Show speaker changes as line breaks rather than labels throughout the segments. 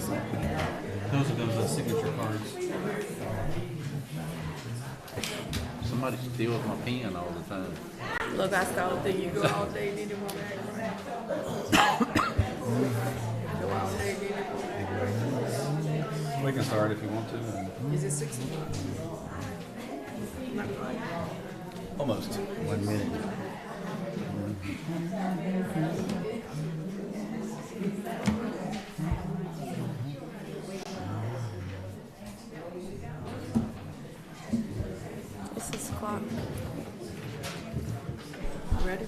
Those are those signature cards.
Somebody steals my pen all the time.
Look, I started thinking you go all day, then you want to act right. Go all day, then you want to act right.
We can start if you want to.
Is it 6 o'clock? Not quite.
Almost.
1 minute.
It's 6 o'clock. Ready?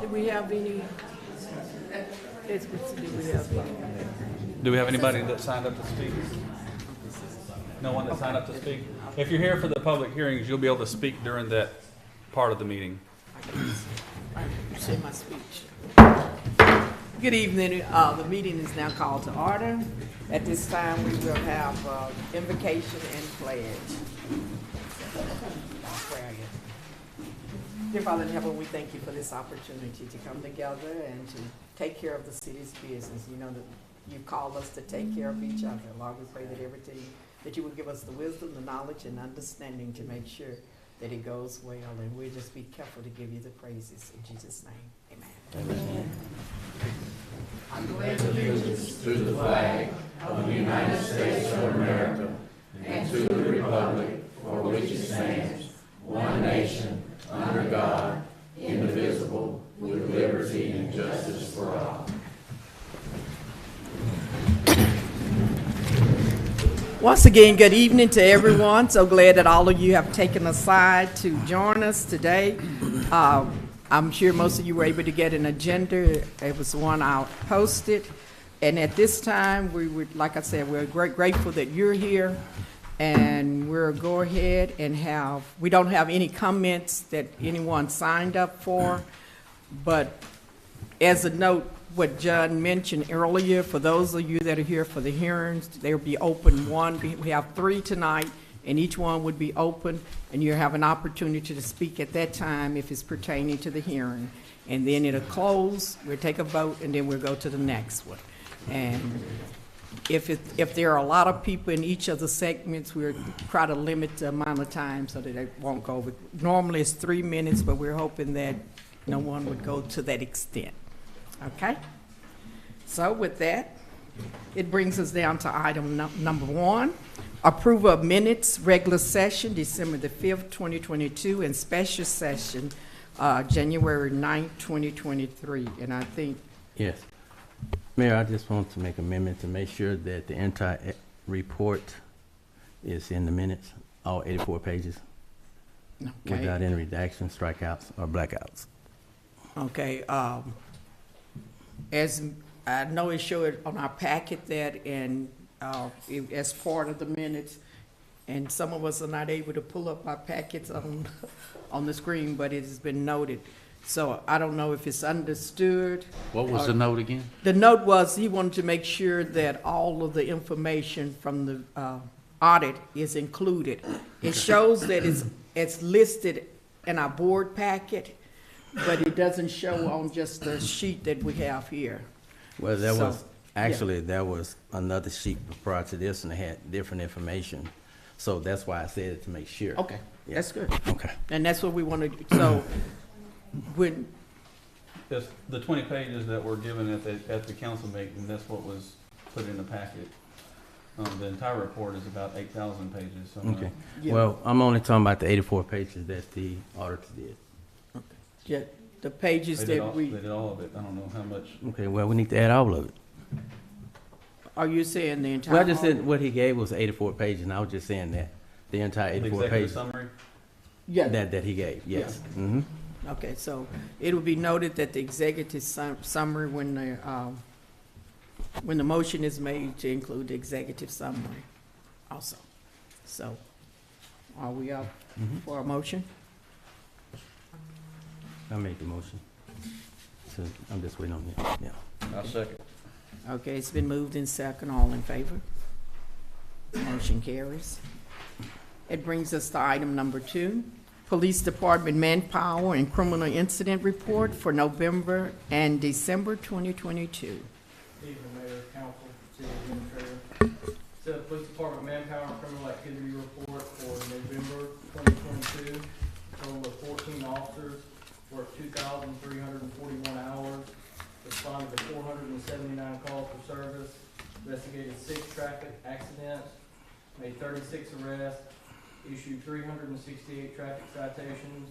Do we have any?
Do we have anybody that signed up to speak? No one that signed up to speak? If you're here for the public hearings, you'll be able to speak during that part of the meeting.
I say my speech. Good evening. The meeting is now called to order. At this time, we will have invocation and pledge. Dear Father in heaven, we thank you for this opportunity to come together and to take care of the city's business. You know that you've called us to take care of each other. Lord, we pray that everything, that you would give us the wisdom, the knowledge, and understanding to make sure that it goes well. And we'll just be careful to give you the praises. In Jesus' name, amen.
Amen.
I pledge allegiance to the flag of the United States of America and to the republic for which it stands, one nation, under God, indivisible, with liberty and justice for all.
Once again, good evening to everyone. So glad that all of you have taken aside to join us today. I'm sure most of you were able to get an agenda. It was the one I posted. And at this time, we would, like I said, we're grateful that you're here. And we'll go ahead and we don't have any comments that anyone signed up for. But as a note, what John mentioned earlier, for those of you that are here for the hearings, they'll be open we have 3 tonight, and each one would be open, and you have an opportunity to speak at that time if it's pertaining to the hearing. And then it'll close, we'll take a vote, and then we'll go to the next one. And if there are a lot of people in each of the segments, we'll try to limit the amount of time so that it won't go over. Normally it's 3 minutes, but we're hoping that no one would go to that extent. Okay? So with that, it brings us down to item number 1, approval of minutes, regular session, December the 5th, 2022, and special session, January 9th, 2023. And I think...
Yes. Mayor, I just want to make an amendment to make sure that the entire report is in the minutes, all 84 pages,
Okay.
without any redactions, strikeouts, or blackouts.
Okay, as I know it showed on our packet that, and as part of the minutes, and some of us are not able to pull up our packets on the screen, but it has been noted. So I don't know if it's understood.
What was the note again?
The note was he wanted to make sure that all of the information from the audit is included. It shows that it's listed in our board packet, but it doesn't show on just the sheet that we have here.
Well, there
So,
was, actually, there was another sheet prior to this, and it had different information. So that's why I said it, to make sure.
Okay,
Yeah.
that's good.
Okay.
And that's what we want to do. So when,
Yes, the 20 pages that were given at the council meeting, that's what was put in the packet. The entire report is about 8,000 pages. So
Okay.
yeah,
Well, I'm only talking about the 84 pages that the auditor did.
yeah, the pages
they did
that we,
all of it. I don't know how much.
Okay, well, we need to add all of it.
are you saying the entire?
Well, I just said what he gave was 84 pages, and I was just saying that, the entire
The
84
executive
pages
summary?
Yeah,
that he gave, yes. Mhm.
okay, so it will be noted that the executive summary, when the motion is made, to include the executive summary also. So, are we up for a motion?
I made the motion. So I'm just waiting on you, yeah.
I'll second.
Okay, it's been moved in second. All in favor? Motion carries. It brings us to item number 2, Police Department Manpower and Criminal Incident Report for November and December 2022.
Evening, Mayor, Council, City Administrator. So, Police Department Manpower and Criminal Activity Report for November 2022. Total of 14 officers, worked 2,341 hours, responded to 479 calls for service, investigated 6 traffic accidents, made 36 arrests, issued 368 traffic citations,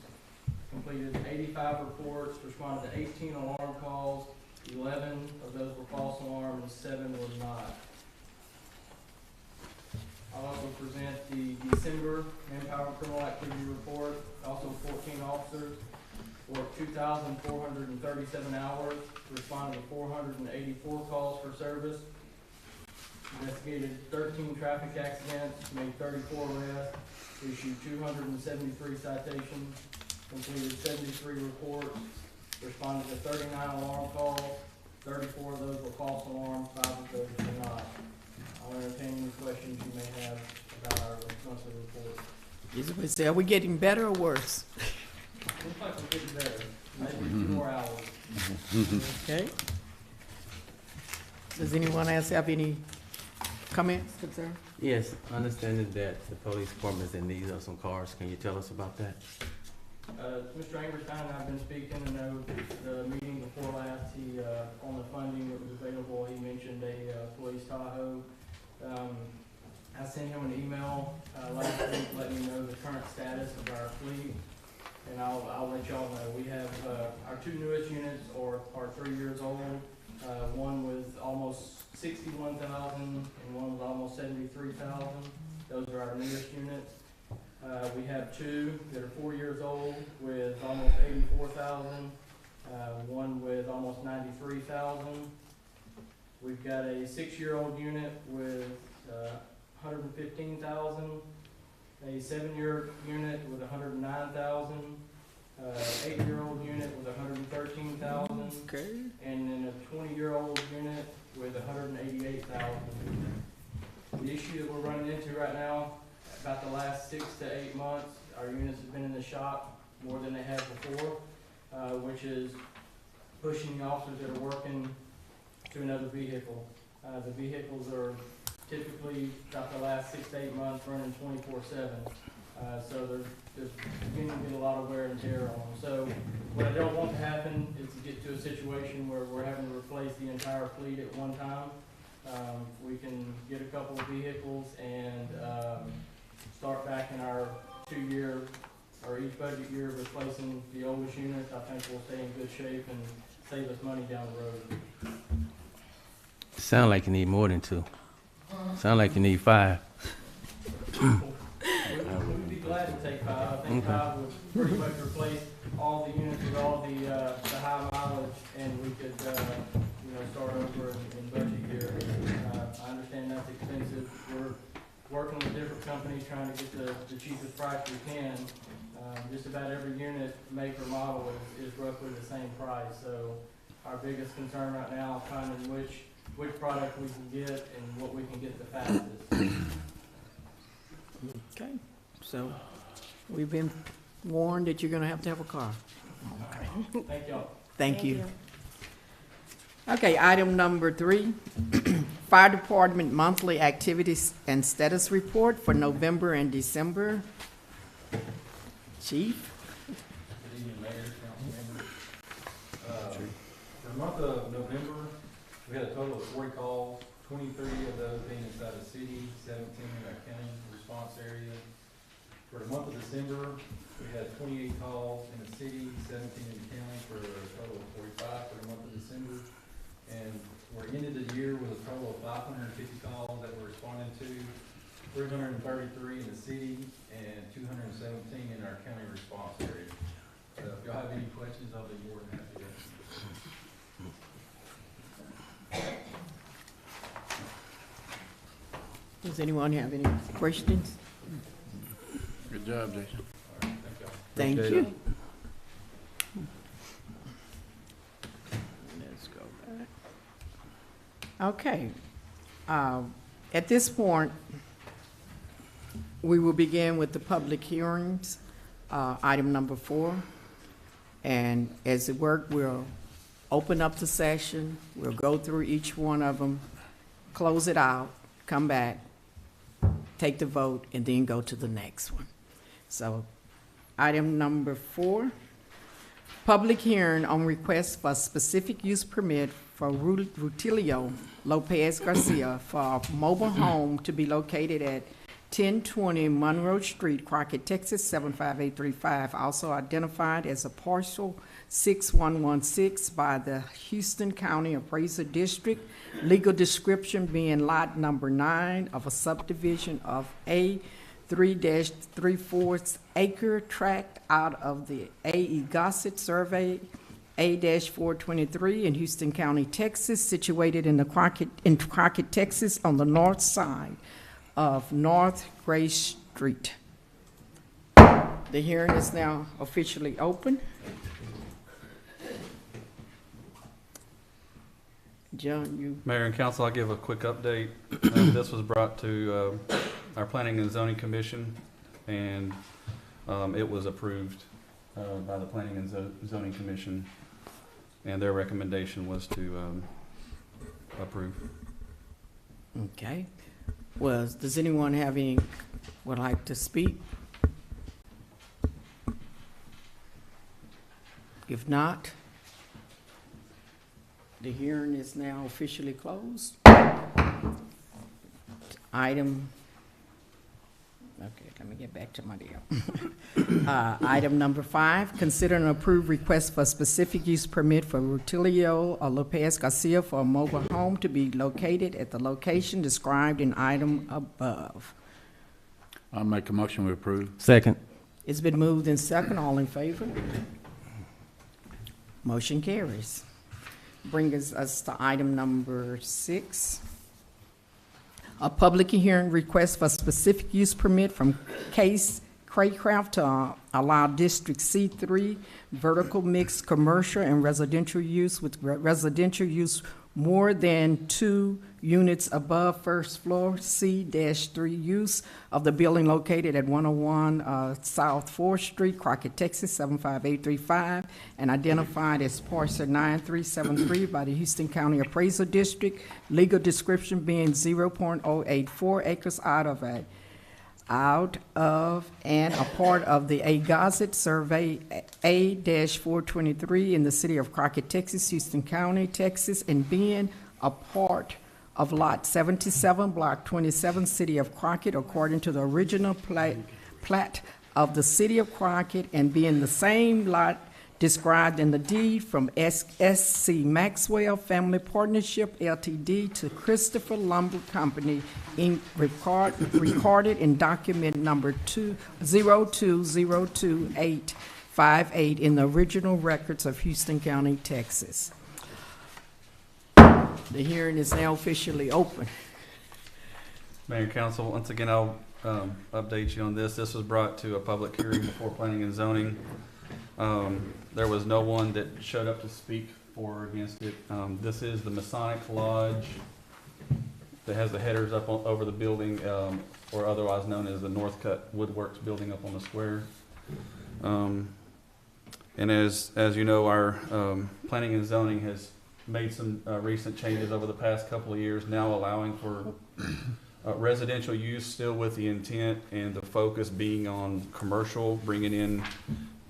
completed 85 reports, responded to 18 alarm calls, 11 of those were false alarm and 7 were not. I'll also present the December Manpower and Criminal Activity Report. Also 14 officers worked 2,437 hours, responded to 484 calls for service, investigated 13 traffic accidents, made 34 arrests, issued 273 citations, completed 73 reports, responded to 39 alarm calls, 34 of those were false alarms, 5 of those were not. I'll entertain any questions you may have about our monthly report.
Are we getting better or worse?
Looks like we're getting better, maybe 2 more hours.
Okay. Does anyone else have any comments, concerns?
Yes, understanding that the police department is in need of some cars, can you tell us about that?
Mr. Angerstein and I have been speaking, I know the meeting before last, he, on the funding that was available, he mentioned a police Tahoe. I sent him an email last week letting him know the current status of our fleet, and I'll let y'all know. We have our 2 newest units are 3 years old, one with almost 61,000 and one with almost 73,000. Those are our newest units. We have 2 that are 4 years old with almost 84,000, one with almost 93,000. We've got a 6-year-old unit with 115,000, a 7-year unit with 109,000, 8-year-old unit with 113,000,
Okay.
and then a 20-year-old unit with 188,000. The issue that we're running into right now, about the last 6 to 8 months, our units have been in the shop more than they have before, which is pushing the officers that are working to another vehicle. The vehicles are typically, about the last 6 to 8 months, running 24/7. So there's beginning to get a lot of wear and tear on them. So what I don't want to happen is to get to a situation where we're having to replace the entire fleet at one time. We can get a couple of vehicles and start back in our 2-year or each budget year replacing the oldest units. I think we'll stay in good shape and save us money down the road.
Sound like you need more than 2. Sound like you need 5.
We'd be glad to take 5. I think 5 would pretty much replace all the units with all the high mileage, and we could, start over in budget year. I understand that's expensive. We're working with different companies trying to get the cheapest price we can. Just about every unit, make or model is roughly the same price. So our biggest concern right now is finding which product we can get and what we can get the fastest.
Okay. So we've been warned that you're going to have a car.
Thank y'all.
Thank you. Okay, item number 3, Fire Department Monthly Activities and Status Report for November and December. Chief?
Good evening, Mayor, Council members. For the month of November, we had a total of 40 calls, 23 of those being inside the city, 17 in our county response area. For the month of December, we had 28 calls in the city, 17 in the county, for a total of 45 for the month of December. And we're ended the year with a total of 550 calls that we're responding to, 333 in the city and 217 in our county response area. So if y'all have any questions, I'll be more than happy to answer.
Does anyone have any questions?
Good job, Jason.
All right, thank y'all.
Thank
Appreciate
you.
it.
Let's go back. Okay. At this point, we will begin with the public hearings, item number 4. And as it work, we'll open up the session, we'll go through each one of them, close it out, come back, take the vote, and then go to the next one. So, item number 4, public hearing on request for specific use permit for Rutilio Lopez Garcia for a mobile home to be located at 1020 Monroe Street, Crockett, Texas, 75835, also identified as a parcel 6116 by the Houston County Appraiser District, legal description being lot number 9 of a subdivision of a 3-3/4 acre tract out of the A.E. Gossett Survey A-423 in Houston County, Texas, situated in Crockett, Texas, on the north side of North Grace Street. The hearing is now officially open. John, you.
Mayor and council, I'll give a quick update. This was brought to our Planning and Zoning Commission, and it was approved by the Planning and Zoning Commission, and their recommendation was to approve.
Okay. Well, does anyone have any, would like to speak? If not, the hearing is now officially closed. Item, okay, let me get back to my deal. Item number 5, consider and approve request for specific use permit for Rutilio Lopez Garcia for a mobile home to be located at the location described in item above.
I'll make a motion we approve.
Second.
It's been moved in second. All in favor? Motion carries. Brings us to item number 6. A public hearing request for specific use permit from Case Craycraft to allow District C3 vertical mixed commercial and residential use with residential use more than 2 units above first floor, C-3 use of the building located at 101 South 4th Street, Crockett, Texas, 75835, and identified as parcel 9373 by the Houston County Appraiser District, legal description being 0.084 acres out of and a part of the A. Gossett Survey A-423 in the City of Crockett, Texas, Houston County, Texas, and being a part of Lot 77, Block 27, City of Crockett, according to the original plat of the City of Crockett, and being the same lot described in the deed from S.C. Maxwell Family Partnership Ltd. to Christopher Lumber Company, Inc., recorded in document number 0202858 in the original records of Houston County, Texas. The hearing is now officially open.
Mayor and council, once again, I'll update you on this. This was brought to a public hearing before Planning and Zoning. There was no one that showed up to speak for or against it. This is the Masonic Lodge that has the headers up over the building, or otherwise known as the Northcutt Woodworks building up on the square. And as you know, our Planning and Zoning has made some recent changes over the past couple of years, now allowing for residential use, still with the intent and the focus being on commercial, bringing in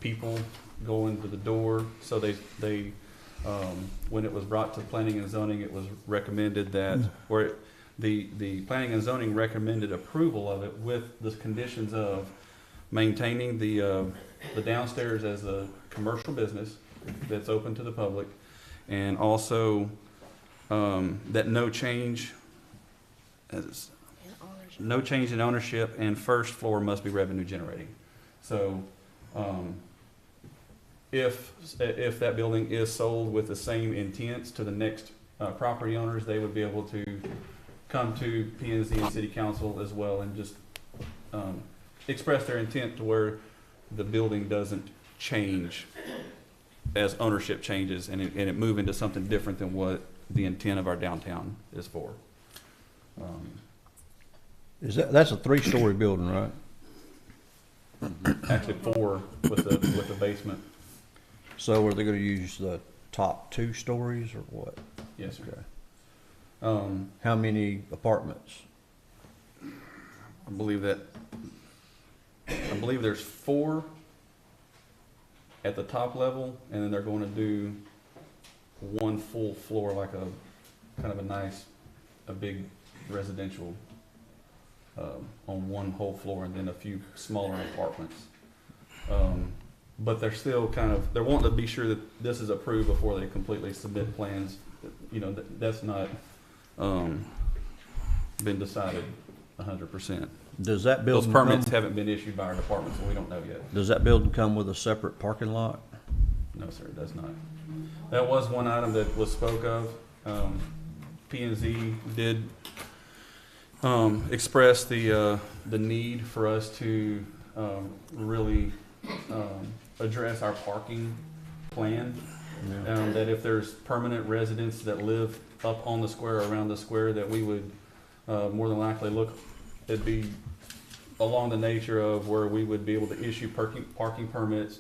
people going to the door. So they when it was brought to Planning and Zoning, it was recommended that, or the Planning and Zoning recommended approval of it with the conditions of maintaining the downstairs as a commercial business that's open to the public, and also that no change in ownership, and first floor must be revenue generating. So if that building is sold with the same intents to the next property owners, they would be able to come to P&Z and City Council as well and just express their intent to where the building doesn't change as ownership changes, and it move into something different than what the intent of our downtown is for.
That's a 3-story building, right?
Actually 4 with the basement.
So are they gonna use the top 2 stories or what?
Yes, sir.
Okay. How many apartments?
I believe there's 4 at the top level, and then they're going to do 1 full floor, like a kind of a big residential on 1 whole floor, and then a few smaller apartments. But they're still they're wanting to be sure that this is approved before they completely submit plans. You know, that's not been decided 100%.
Does that
Those
building
permits
come,
haven't been issued by our department, so we don't know yet.
does that building come with a separate parking lot?
No, sir, it does not. That was one item that was spoke of. P&Z did express the need for us to really address our parking plan. That if there's permanent residents that live up on the square, around the square, that we would more than likely it'd be along the nature of where we would be able to issue parking permits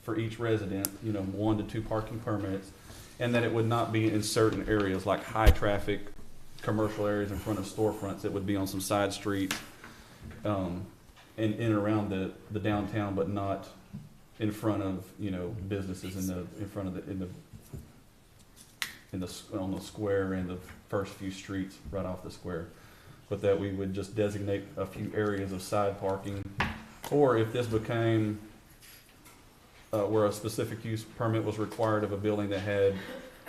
for each resident, 1 to 2 parking permits, and that it would not be in certain areas like high traffic commercial areas in front of storefronts. It would be on some side streets in and around the downtown, but not in front of businesses on the square and the first few streets right off the square. But that we would just designate a few areas of side parking, or if this became where a specific use permit was required of a building that had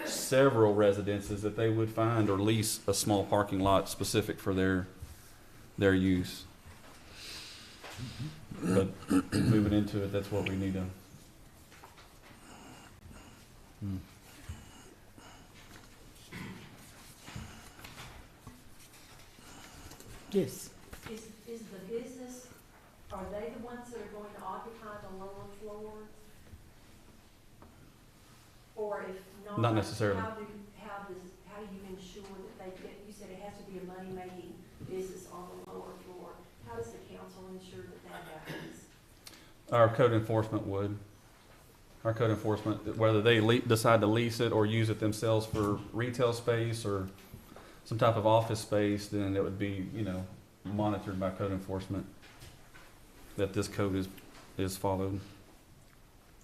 several residences, that they would find or lease a small parking lot specific for their use. But moving into it, that's what we need to.
Yes.
Is the business, are they the ones that are going to occupy the lower floors? Or if not?
Not necessarily.
How do you ensure that they get, you said it has to be a money-making business on the lower floor. How does the council ensure that happens?
Our code enforcement would. Our code enforcement, whether they decide to lease it or use it themselves for retail space or some type of office space, then it would be, monitored by code enforcement that this code is followed.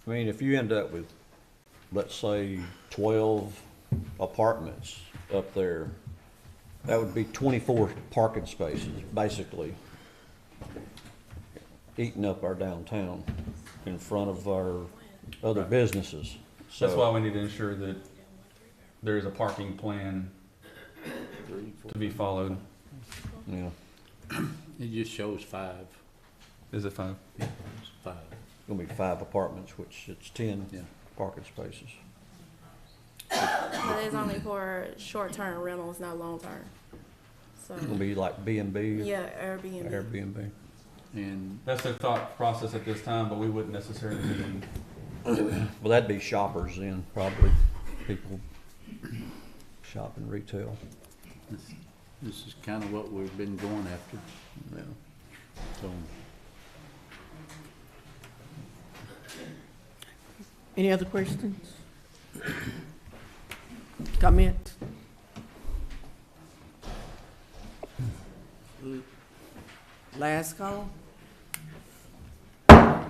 I mean, if you end up with, let's say, 12 apartments up there, that would be 24 parking spaces, basically, eating up our downtown in front of our other businesses. So
That's why we need to ensure that there is a parking plan to be followed.
Yeah,
It just shows 5.
Is it 5?
It's 5.
it's gonna be 5 apartments, which it's 10
Yeah.
parking spaces.
But it's only for short-term rentals, not long-term. So,
It's gonna be like B&B,
yeah, Airbnb.
Airbnb.
And
That's their thought process at this time, but we wouldn't necessarily be.
Well, that'd be shoppers then, probably, people shopping retail.
this is kind of what we've been going after.
Yeah.
So,
Any other questions? Comment? Last call?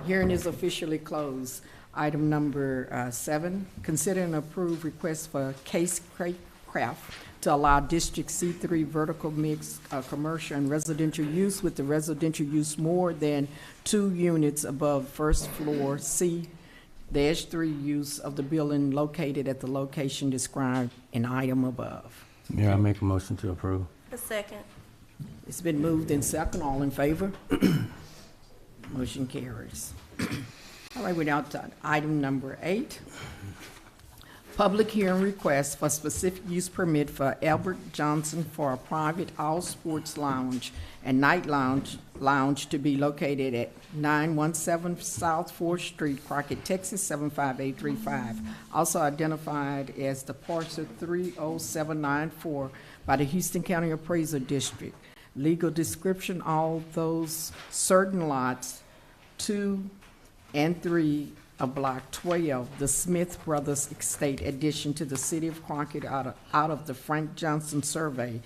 Hearing is officially closed. Item number 7, consider and approve request for Case Craft to allow District C3 vertical mix commercial and residential use with the residential use more than 2 units above first floor C-3 use of the building located at the location described in item above.
Mayor, I make a motion to approve.
A second.
It's been moved in second. All in favor? Motion carries. All right, we're now to item number 8. Public hearing request for specific use permit for Albert Johnson for a private all-sports lounge and night lounge to be located at 917 South 4th Street, Crockett, Texas, 75835. Also identified as the parcel 30794 by the Houston County Appraiser District. Legal description: all those certain lots 2 and 3 of Block 12, the Smith Brothers Estate addition to the City of Crockett out of the Frank Johnson Survey,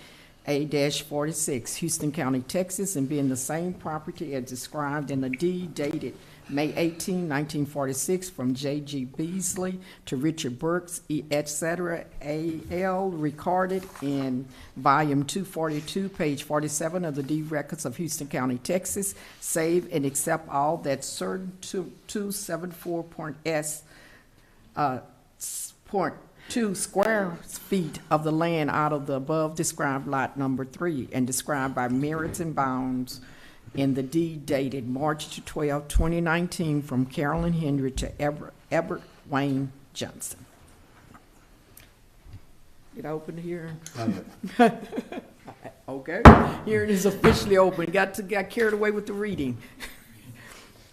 A-46, Houston County, Texas, and being the same property as described in the deed dated May 18, 1946, from J.G. Beasley to Richard Burks, etc., A.L., recorded in Volume 242, page 47 of the deed records of Houston County, Texas, save and accept all that certain 274.s, .2 square feet of the land out of the above described lot number 3 and described by merits and bounds in the deed dated March 12, 2019, from Carolyn Henry to Ebert Wayne Johnson. Get open here. Okay, here it is officially open. Got carried away with the reading.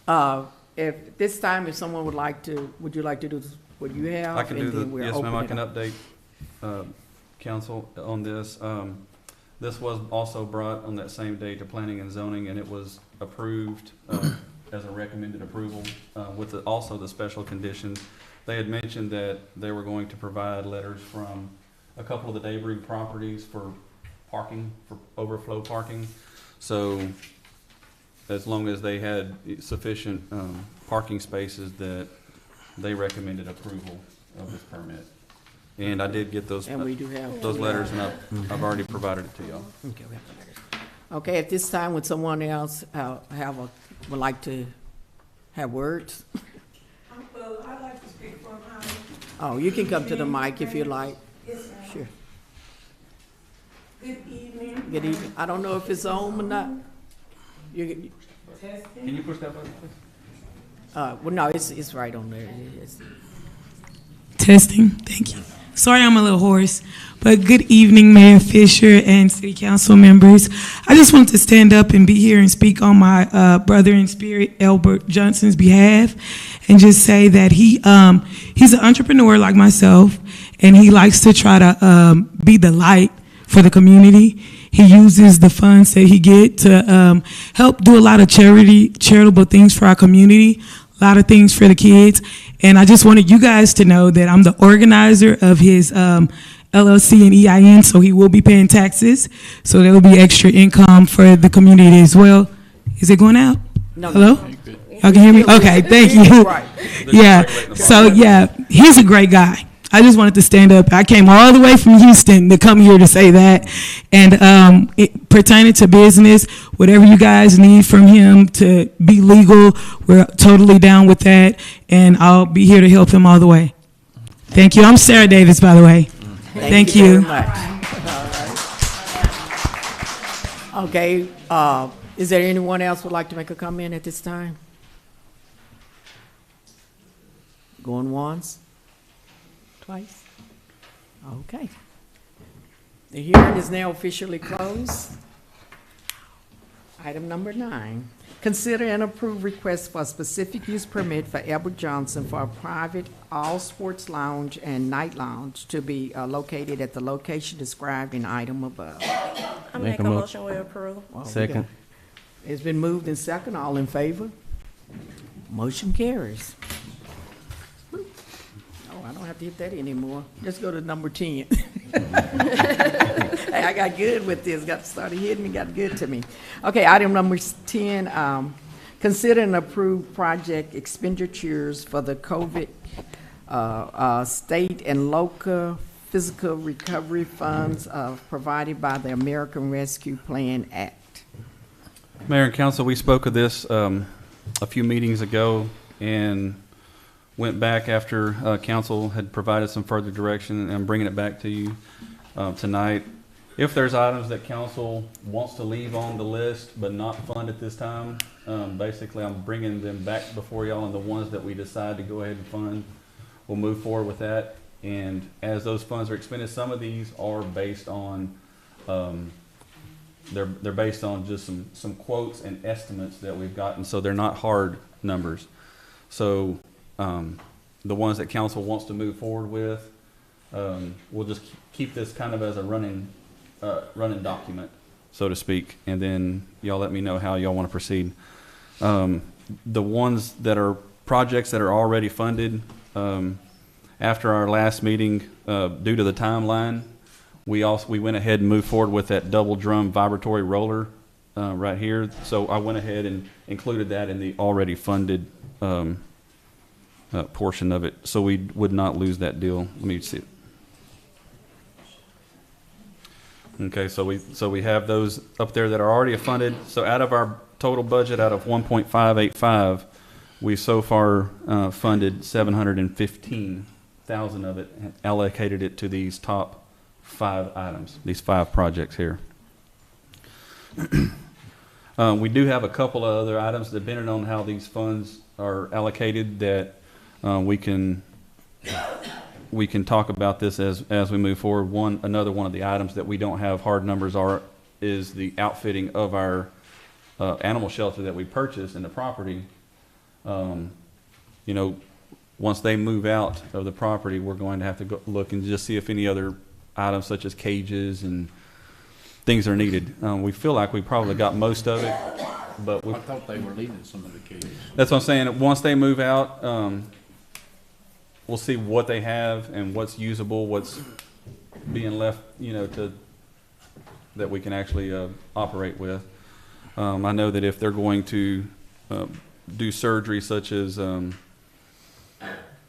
If this time, if someone would you like to do what you have?
I can do
and then
the,
we'll
yes,
open
ma'am, I
it
can
up.
update council on this. This was also brought on that same day to planning and zoning, and it was approved as a recommended approval with also the special conditions. They had mentioned that they were going to provide letters from a couple of the neighboring properties for parking, for overflow parking. So as long as they had sufficient parking spaces, that they recommended approval of this permit. And I did get those
And we do have
those letters, and I've already provided it to y'all.
Okay, we have the letters. Okay, at this time, would someone else would like to have words?
Well, I'd like to speak for my.
Oh, you can come to the mic if you like.
Yes, ma'am.
Sure.
Good evening.
Good evening. I don't know if it's on or not. You,
Testing.
Can you push that button, please?
well, no, it's right on there. It's,
Testing. Thank you. Sorry I'm a little hoarse, but good evening, Mayor Fisher and City Council members. I just wanted to stand up and be here and speak on my brother in spirit, Albert Johnson's behalf, and just say that he's an entrepreneur like myself, and he likes to try to be the light for the community. He uses the funds that he get to help do a lot of charitable things for our community, a lot of things for the kids. And I just wanted you guys to know that I'm the organizer of his LLC and EIN, so he will be paying taxes. So there will be extra income for the community as well. Is it going out?
no,
Hello? Y'all can hear me? Okay, thank you.
Right.
Yeah, so yeah, he's a great guy. I just wanted to stand up. I came all the way from Houston to come here to say that. And pertaining to business, whatever you guys need from him to be legal, we're totally down with that. And I'll be here to help him all the way. Thank you. I'm Sarah Davis, by the way. Thank you.
Very much. All right. Okay, is there anyone else would like to make a comment at this time? Going once? Twice? Okay. The hearing is now officially closed. Item number 9, consider and approve request for a specific use permit for Albert Johnson for a private all-sports lounge and night lounge to be located at the location described in item above.
I
Make
make
a
a
mo-
motion we approve.
Well, we
Second.
got- It's been moved and second. All in favor? Motion carries. Oh, I don't have to hit that anymore. Let's go to number 10. Hey, I got good with this. Got started hitting and got good to me. Okay, item number 10, consider and approve project expenditures for the COVID state and local physical recovery funds provided by the American Rescue Plan Act.
Mayor and council, we spoke of this a few meetings ago and went back after council had provided some further direction, and I'm bringing it back to you tonight. If there's items that council wants to leave on the list but not fund at this time, basically I'm bringing them back before y'all, and the ones that we decide to go ahead and fund, we'll move forward with that. And as those funds are expended, some of these are based on they're based on just some quotes and estimates that we've gotten, so they're not hard numbers. So the ones that council wants to move forward with, we'll just keep this kind of as a running document, so to speak, and then y'all let me know how y'all want to proceed. The ones that are projects that are already funded. After our last meeting, due to the timeline, we went ahead and moved forward with that double drum vibratory roller right here. So I went ahead and included that in the already funded portion of it, so we would not lose that deal. Let me see. Okay, so we have those up there that are already funded. So out of our total budget, out of 1.585, we so far funded 715,000 of it and allocated it to these top 5 items, these 5 projects here. We do have a couple of other items depending on how these funds are allocated that we can talk about this as we move forward. Another one of the items that we don't have hard numbers is the outfitting of our animal shelter that we purchased in the property. You know, once they move out of the property, we're going to have to go look and just see if any other items such as cages and things are needed. We feel like we probably got most of it, but
I thought they were leaving some of the cages.
that's what I'm saying. Once they move out, we'll see what they have and what's usable, what's being left, you know, that we can actually operate with. I know that if they're going to do surgery such as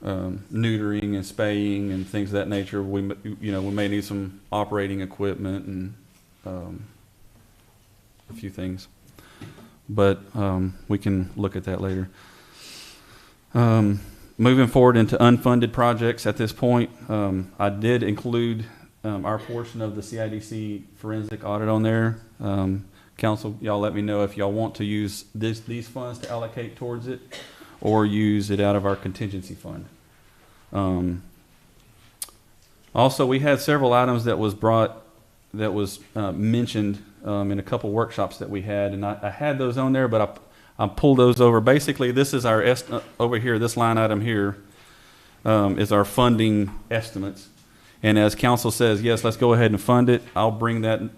neutering and spaying and things of that nature, we may need some operating equipment and a few things, but we can look at that later. Moving forward into unfunded projects at this point, I did include our portion of the CIDC forensic audit on there. Council, y'all let me know if y'all want to use these funds to allocate towards it or use it out of our contingency fund. Also, we had several items that was mentioned in a couple workshops that we had, and I had those on there, but I pulled those over. Basically, this is our over here. This line item here is our funding estimates, and as council says, yes, let's go ahead and fund it. I'll bring that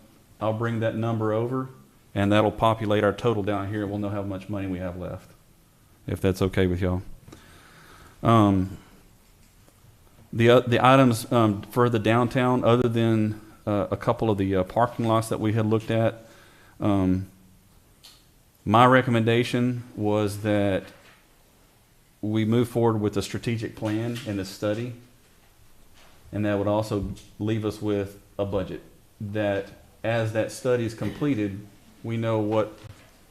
number over, and that'll populate our total down here. We'll know how much money we have left, if that's okay with y'all. The items for the downtown, other than a couple of the parking lots that we had looked at, my recommendation was that we move forward with a strategic plan and a study, and that would also leave us with a budget that, as that study is completed, we know what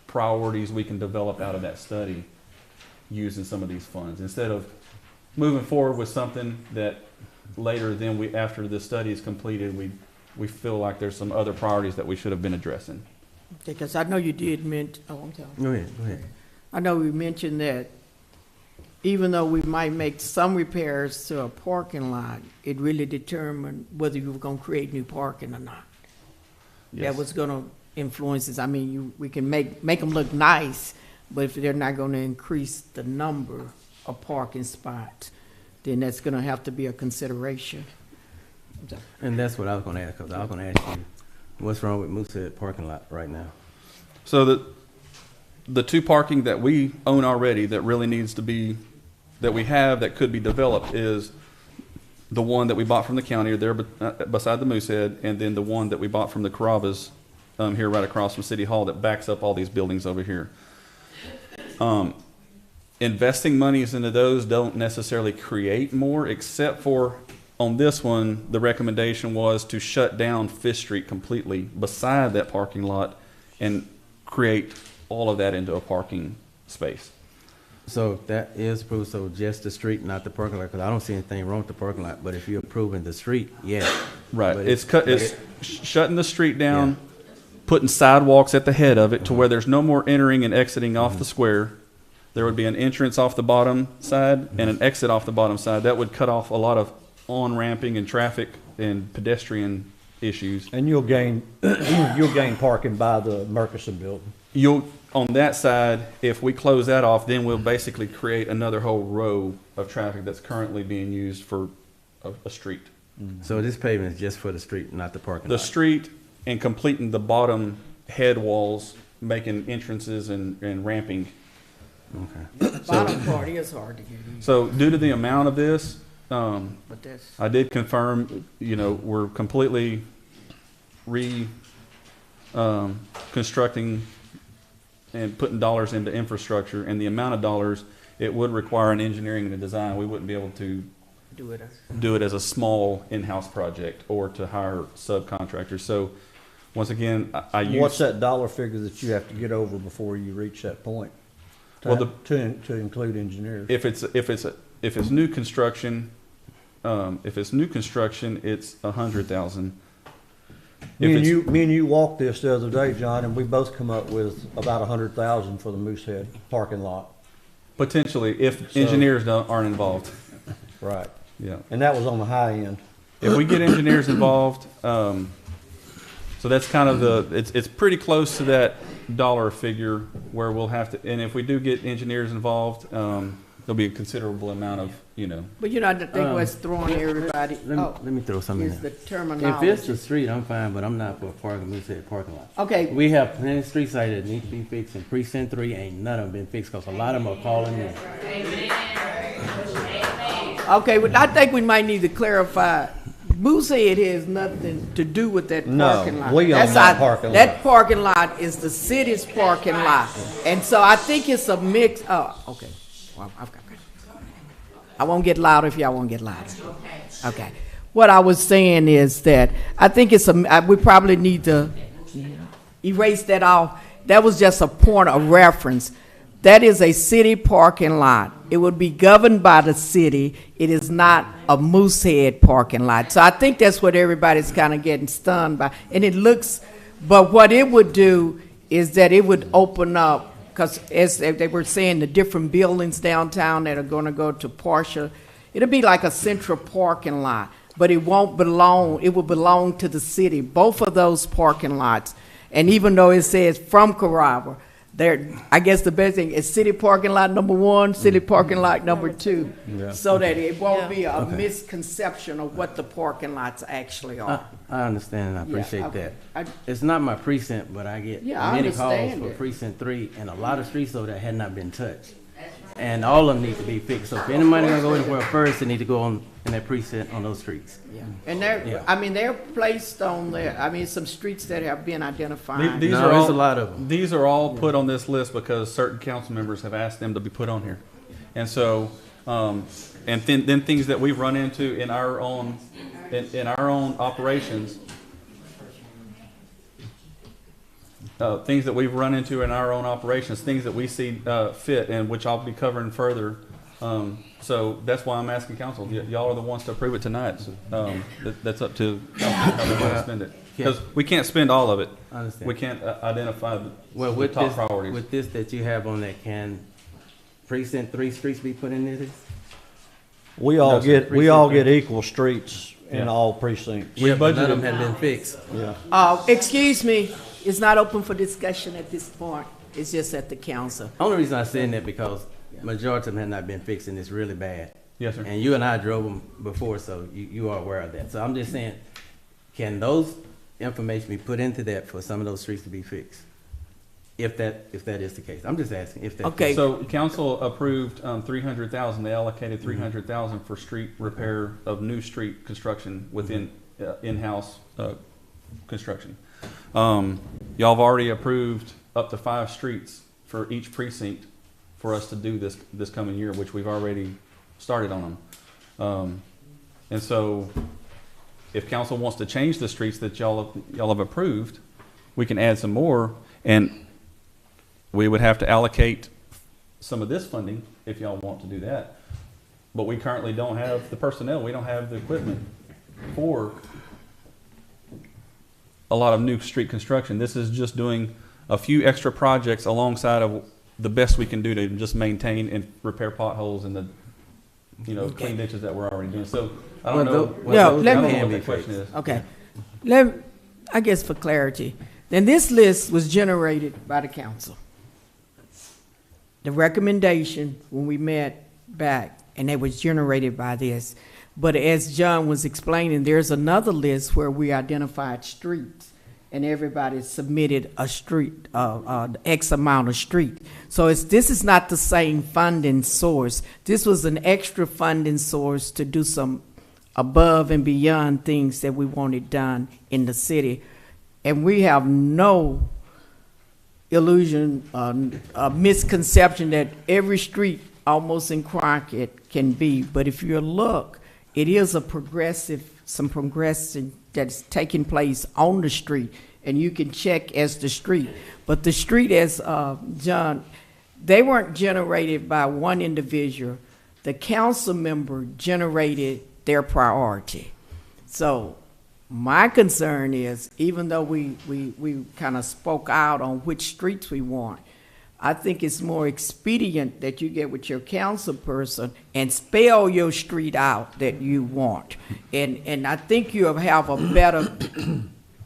priorities we can develop out of that study using some of these funds, instead of moving forward with something that later then after the study is completed, we feel like there's some other priorities that we should have been addressing.
Because I know you did mention, I'm sorry.
Go ahead.
I know we mentioned that even though we might make some repairs to a parking lot, it really determined whether you were going to create new parking or not.
Yes.
That was going to influence this. I mean, we can make them look nice, but if they're not going to increase the number of parking spots, then that's going to have to be a consideration.
And that's what I was going to ask, because I was going to ask you, what's wrong with Moosehead parking lot right now?
So the 2 parking that we own already that really needs to be, that we have that could be developed, is the one that we bought from the county, or there beside the Moosehead, and then the one that we bought from the Carrabba's here right across from City Hall that backs up all these buildings over here. Investing monies into those don't necessarily create more, except for on this one, the recommendation was to shut down Fifth Street completely beside that parking lot and create all of that into a parking space.
So that is approved, so just the street, not the parking lot, because I don't see anything wrong with the parking lot, but if you're approving the street, yeah.
Right.
But
It's shutting the street down, putting sidewalks at the head of it to where there's no more entering and exiting off the square. There would be an entrance off the bottom side and an exit off the bottom side. That would cut off a lot of on-ramping and traffic and pedestrian issues.
And you'll gain parking by the Murkison building.
On that side, if we close that off, then we'll basically create another whole row of traffic that's currently being used for a street.
So this pavement is just for the street, not the parking lot?
The street and completing the bottom head walls, making entrances and ramping
Okay.
Bottom part is hard to get in,
So due to the amount of this,
but that's,
I did confirm, we're completely constructing and putting dollars into infrastructure, and the amount of dollars, it would require an engineering and a design. We wouldn't be able to do it as a small in-house project or to hire subcontractors. So once again, I use.
What's that dollar figure that you have to get over before you reach that point?
Well,
To include engineers.
If it's new construction, it's 100,000.
Me and you walked this the other day, John, and we both come up with about 100,000 for the Moosehead parking lot.
Potentially, if
So-
engineers aren't involved.
Right.
Yeah.
And that was on the high end.
If we get engineers involved, so that's kind of it's pretty close to that dollar figure where we'll have to, and if we do get engineers involved, there'll be a considerable amount of,
but I think what's throwing everybody,
Let me throw something
is
in
the
there. If
terminology.
it's the street, I'm fine, but I'm not for a parking lot.
Okay,
We have plenty of streets out there that need to be fixed, and precinct 3 ain't none of them been fixed, because a lot of them are calling in.
okay, well, I think we might need to clarify, Moosehead has nothing to do with that
No,
parking lot.
we own
That's
that
our-
parking lot.
That parking lot is the city's parking lot, and so I think it's a mix, okay. Well, I won't get louder if y'all won't get louder. Okay. What I was saying is that I think we probably need to erase that off. That was just a point of reference. That is a city parking lot. It would be governed by the city. It is not a Moosehead parking lot. So I think that's what everybody's kind of getting stunned by. And but what it would do is that it would open up, because as they were saying, the different buildings downtown that are going to go to partial, it'll be like a central parking lot, but it will belong to the city, both of those parking lots. And even though it says from Carrabba, I guess the best thing is city parking lot number 1, city parking lot number 2, so that it won't be a misconception of what the parking lots actually are.
I understand, and I appreciate
okay.
that. It's not my precinct, but I get
I
many calls
understand
for
it.
precinct 3, and a lot of streets over there had not been touched. And all of them need to be fixed. So if anybody gonna go anywhere first, they need to go on in that precinct on those streets.
Yeah. And they're placed on there, some streets that have been identified.
These
No,
are
there's
all,
a lot of them.
These are all put on this list because certain council members have asked them to be put on here. And so, and then things that we've run into in our own operations, things that we've run into in our own operations, things that we see fit, and which I'll be covering further. So that's why I'm asking council. Y'all are the ones to approve it tonight. So, that's up to how they want to spend it. Because we can't spend all of it.
I understand.
We can't identify the
With
top
this,
priorities.
with this that you have on that, can precinct 3 streets be put in this?
We all
No, sir.
get equal streets in
Yeah.
all precincts.
We
None of them
budgeted,
have been fixed.
Yeah.
Excuse me, it's not open for discussion at this point. It's just at the council.
Only reason I'm saying that because majority of them have not been fixed, and it's really bad.
yes, sir.
And you and I drove them before, so you are aware of that. So I'm just saying, can those information be put into that for some of those streets to be fixed? If that is the case. I'm just asking if that.
Okay.
So council approved 300,000. They allocated 300,000 for street repair of new street construction within in-house construction. Y'all have already approved up to 5 streets for each precinct for us to do this coming year, which we've already started on them. And so, if council wants to change the streets that y'all have approved, we can add some more, and we would have to allocate some of this funding if y'all want to do that. But we currently don't have the personnel, we don't have the equipment for a lot of new street construction. This is just doing a few extra projects alongside of the best we can do to just maintain and repair potholes and the, clean ditches that we're already doing. So I don't know.
Yeah,
I
let
don't
me-
know what the question is.
Okay. I guess for clarity, then this list was generated by the council. The recommendation when we met back, and it was generated by this. But as John was explaining, there's another list where we identified streets. and everybody submitted a street, X amount of street. So this is not the same funding source. This was an extra funding source to do some above and beyond things that we wanted done in the city. And we have no illusion, misconception that every street almost in Crockett can be. But if you look, it is some progression that's taking place on the street, and you can check as the street. But the street, as John, they weren't generated by one individual. The council member generated their priority. So my concern is, even though we kind of spoke out on which streets we want, I think it's more expedient that you get with your council person and spell your street out that you want. And I think you'll have a better,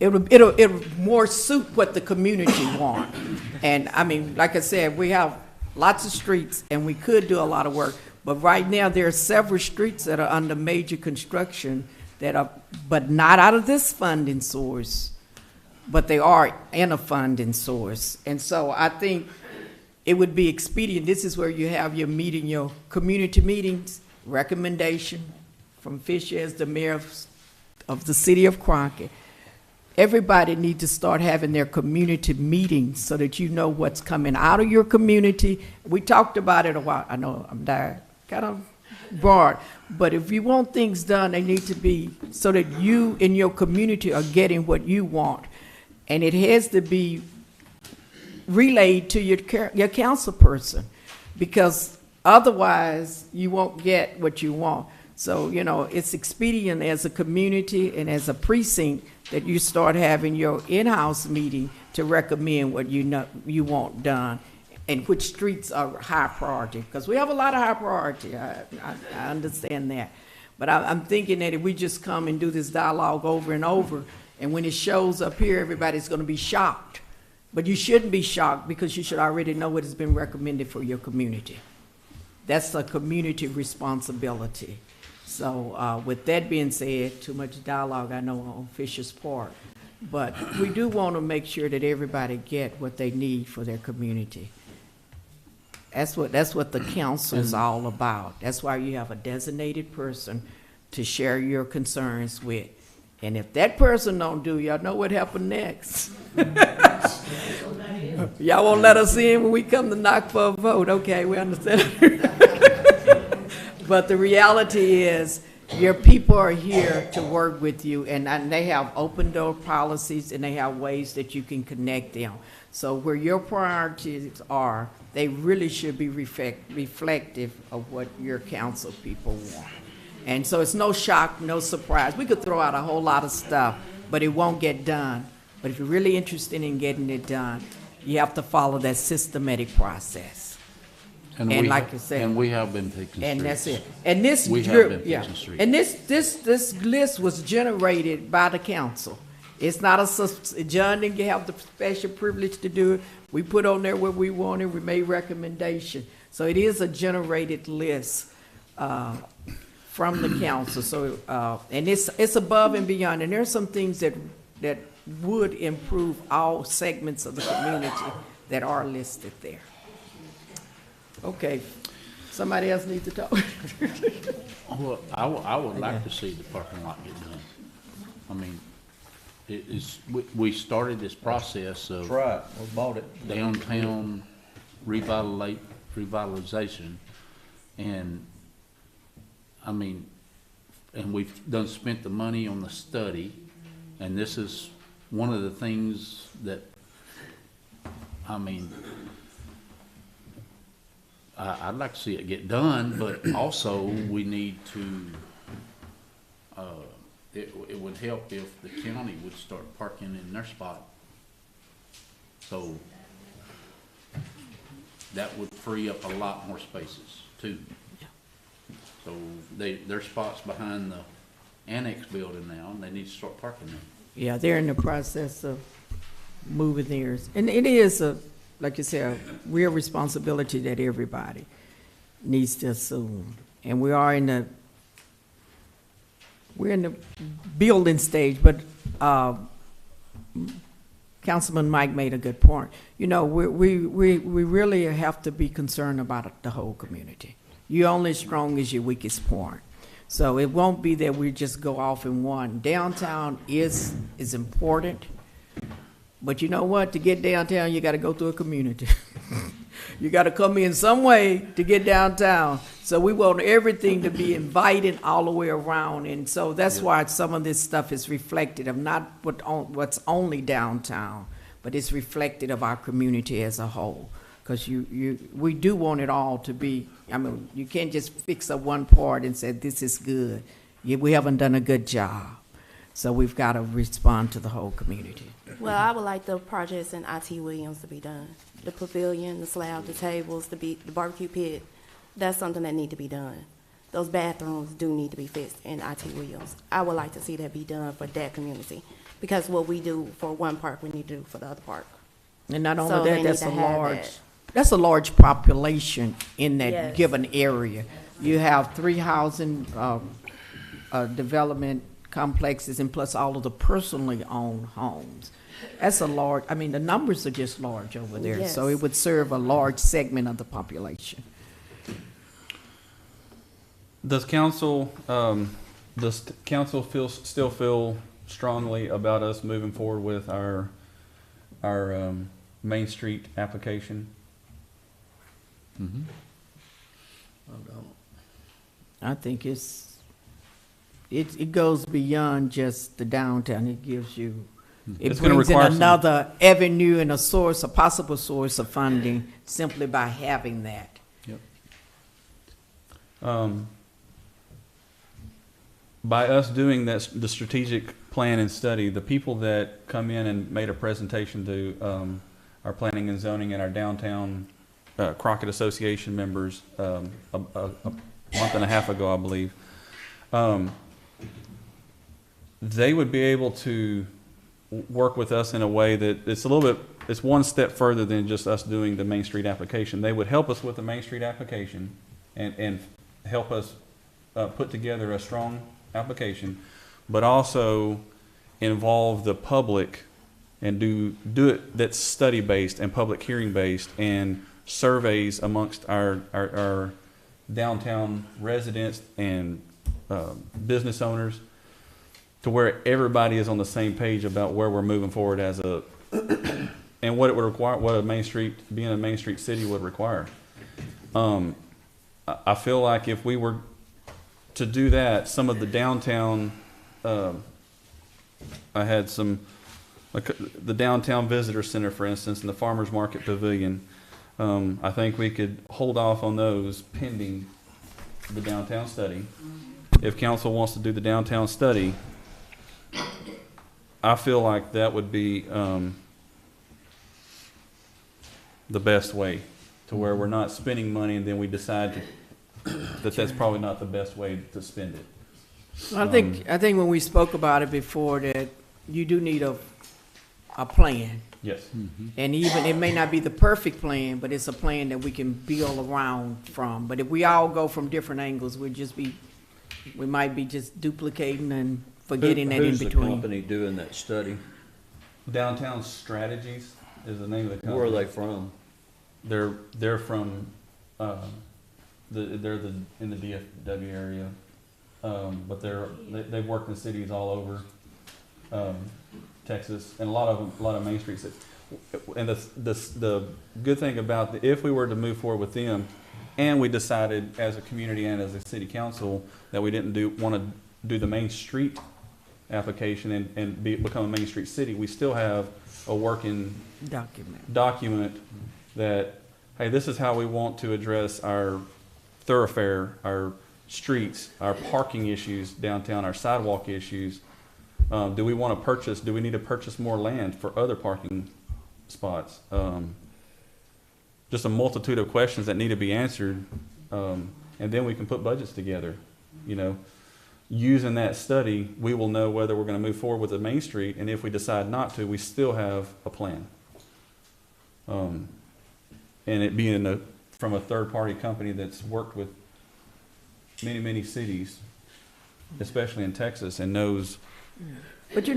it'll more suit what the community want. And I mean, like I said, we have lots of streets and we could do a lot of work, but right now there are several streets that are under major construction that are, but not out of this funding source, but they are in a funding source. And so I think it would be expedient. This is where you have your meeting, your community meetings, recommendation from Fisher as the mayor of the city of Crockett. Everybody needs to start having their community meetings so that you know what's coming out of your community. We talked about it a while. I know I'm kind of broad, but if you want things done, they need to be so that you in your community are getting what you want. And it has to be relayed to your council person, because otherwise you won't get what you want. So, you know, it's expedient as a community and as a precinct that you start having your in-house meeting to recommend what you want done and which streets are high priority, because we have a lot of high priority. I understand that. But I'm thinking that if we just come and do this dialogue over and over, and when it shows up here, everybody's going to be shocked. But you shouldn't be shocked, because you should already know what has been recommended for your community. That's a community responsibility. So with that being said, too much dialogue, I know, on Fisher's part. But we do want to make sure that everybody get what they need for their community. That's what the council is all about. That's why you have a designated person to share your concerns with. And if that person don't do, y'all know what happened next. Y'all won't let us in when we come to knock for a vote. Okay, we understand. But the reality is, your people are here to work with you, and they have open door policies, and they have ways that you can connect them. So where your priorities are, they really should be reflective of what your council people want. And so it's no shock, no surprise. We could throw out a whole lot of stuff, but it won't get done. But if you're really interested in getting it done, you have to follow that systematic process. And like you said,
and we have been fixing
and
streets.
that's it. And this
We have
drip,
been
yeah.
fixing streets.
And this list was generated by the council. It's not John didn't have the special privilege to do it. We put on there what we wanted. We made recommendation. So it is a generated list from the council. So and it's above and beyond. And there's some things that would improve all segments of the community that are listed there. Okay, somebody else needs to talk.
Well, I would like to see the parking lot get done. I mean, we started this process of
That's right, we bought it.
downtown revitalization, and I mean, and we've spent the money on the study, and this is one of the things that, I mean, I'd like to see it get done, but also we need to, it would help if the county would start parking in their spot. So that would free up a lot more spaces too. So their spots behind the annex building now, and they need to start parking there.
Yeah, they're in the process of moving theirs. And it is like you said, a real responsibility that everybody needs to assume. And we're in the building stage, but Councilman Mike made a good point. You know, we really have to be concerned about the whole community. You're only as strong as your weakest point. So it won't be that we just go off in one. Downtown is important, but you know what? To get downtown, you got to go through a community. You got to come in some way to get downtown. So we want everything to be inviting all the way around, and so that's why some of this stuff is reflected of not what's only downtown, but it's reflected of our community as a whole. Because we do want it all to be. I mean, you can't just fix up one part and say this is good. We haven't done a good job, so we've got to respond to the whole community.
Well, I would like the projects in IT Williams to be done. The pavilion, the slab, the tables, the barbecue pit. That's something that need to be done. Those bathrooms do need to be fixed in IT Williams. I would like to see that be done for that community, because what we do for one park, we need to do for the other park.
And not
So
only
they
that,
need to have
that's a large population in that
Yes.
given area. You have 3 housing development complexes and plus all of the personally owned homes. That's a large, I mean, the numbers are just large over there. So
Yes.
it would serve a large segment of the population.
Does council still feel strongly about us moving forward with our Main Street application?
I think it goes beyond just the downtown. It gives you, it
It's gonna
brings in
require some-
another avenue and a possible source of funding simply by having that.
By us doing the strategic plan and study, the people that come in and made a presentation to our planning and zoning and our downtown Crockett Association members a month and a half ago, I believe, they would be able to work with us in a way that it's one step further than just us doing the Main Street application. They would help us with the Main Street application and help us put together a strong application, but also involve the public and do it that's study based and public hearing based and surveys amongst our downtown residents and business owners, to where everybody is on the same page about where we're moving forward as a and what it would require, what being a Main Street city would require. I feel like if we were to do that, some of the downtown, I had some, like the downtown visitor center, for instance, and the farmers market pavilion. I think we could hold off on those pending the downtown study. If council wants to do the downtown study, I feel like that would be the best way, to where we're not spending money and then we decide that's probably not the best way to spend it.
I think when we spoke about it before, that you do need a plan.
Yes.
And even, it may not be the perfect plan, but it's a plan that we can build around from. But if we all go from different angles, we might be just duplicating and forgetting that in
Who's the
between.
company doing that study?
Downtown Strategies is the name of the company.
Where are they from?
They're from they're in the DFW area, but they've worked in cities all over Texas, and a lot of Main Street cities. And the good thing about if we were to move forward with them, and we decided as a community and as a city council that we didn't want to do the Main Street application and become a Main Street city, we still have a working document that, hey, this is how we want to address our thoroughfare, our streets, our parking issues downtown, our sidewalk issues. Do we need to purchase more land for other parking spots? Just a multitude of questions that need to be answered, and then we can put budgets together. Using that study, we will know whether we're going to move forward with the Main Street, and if we decide not to, we still have a plan. And it being from a third-party company that's worked with many, many cities, especially in Texas, and knows.
But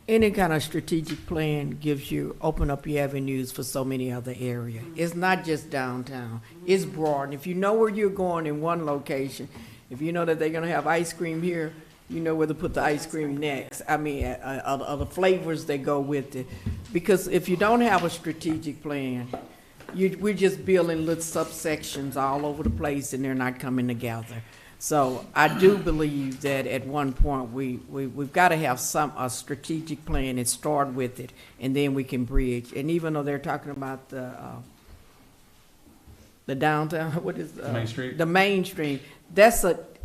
Any kind of strategic plan gives you, open up your avenues for so many other areas. It's not just downtown, it's broad. And if you know where you're going in one location, if you know that they're gonna have ice cream here, you know where to put the ice cream next. I mean, other flavors that go with it. Because if you don't have a strategic plan, we're just building little subsections all over the place and they're not coming together. So I do believe that at one point, we've got to have a strategic plan and start with it, and then we can bridge. And even though they're talking about the downtown, what is?
Main Street?
The Main Street,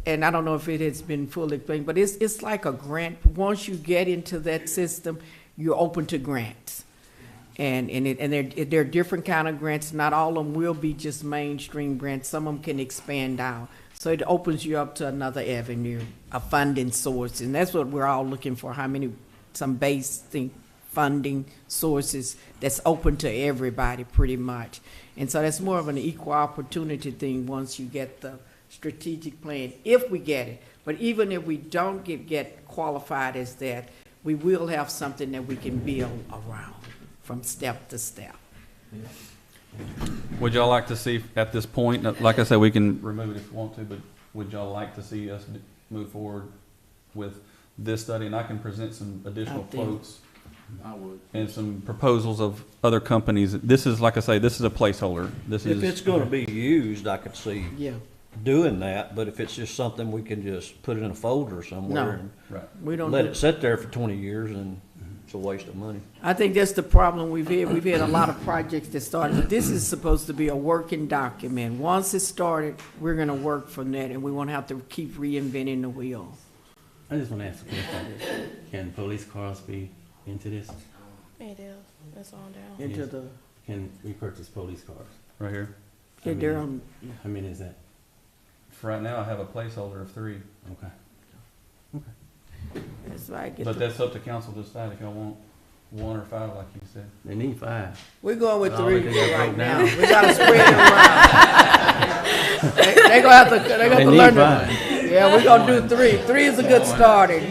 and I don't know if it has been fully explained, but it's like a grant. Once you get into that system, you're open to grants. And there are different kind of grants. Not all of them will be just mainstream grants. Some of them can expand out. So it opens you up to another avenue, a funding source, and that's what we're all looking for. Some basic funding sources that's open to everybody, pretty much. And so that's more of an equal opportunity thing once you get the strategic plan, if we get it. But even if we don't get qualified as that, we will have something that we can build around from step to step.
Would y'all like to see at this point, like I said, we can remove it if you want to, but would y'all like to see us move forward with this study? And I can present some additional quotes
I would.
and some proposals of other companies. This is, like I say, this is a placeholder.
If it's gonna be used, I could see
Yeah,
doing that, but if it's just something we can just put in a folder somewhere and
Right.
we don't
let
do-
it sit there for 20 years, and it's a waste of money.
I think that's the problem we've had. We've had a lot of projects that started, but this is supposed to be a working document. Once it's started, we're gonna work from that, and we won't have to keep reinventing the wheel.
I just want to ask a question. Can police cars be into this?
It is, it's on down.
Into
Yes.
the,
Can we purchase police cars?
Right here.
yeah, they're on,
How many is that?
For right now, I have a placeholder of 3,
Okay.
that's right. Get
but
the-
that's up to council to decide if y'all want 1 or 5, like you said.
They need 5.
We're going with
Oh,
3
they got
right
broke
now.
down.
We gotta spread it around. They gonna have to, they
They
gonna
need
learn.
5.
Yeah, we're gonna do 3. 3 is a good starting.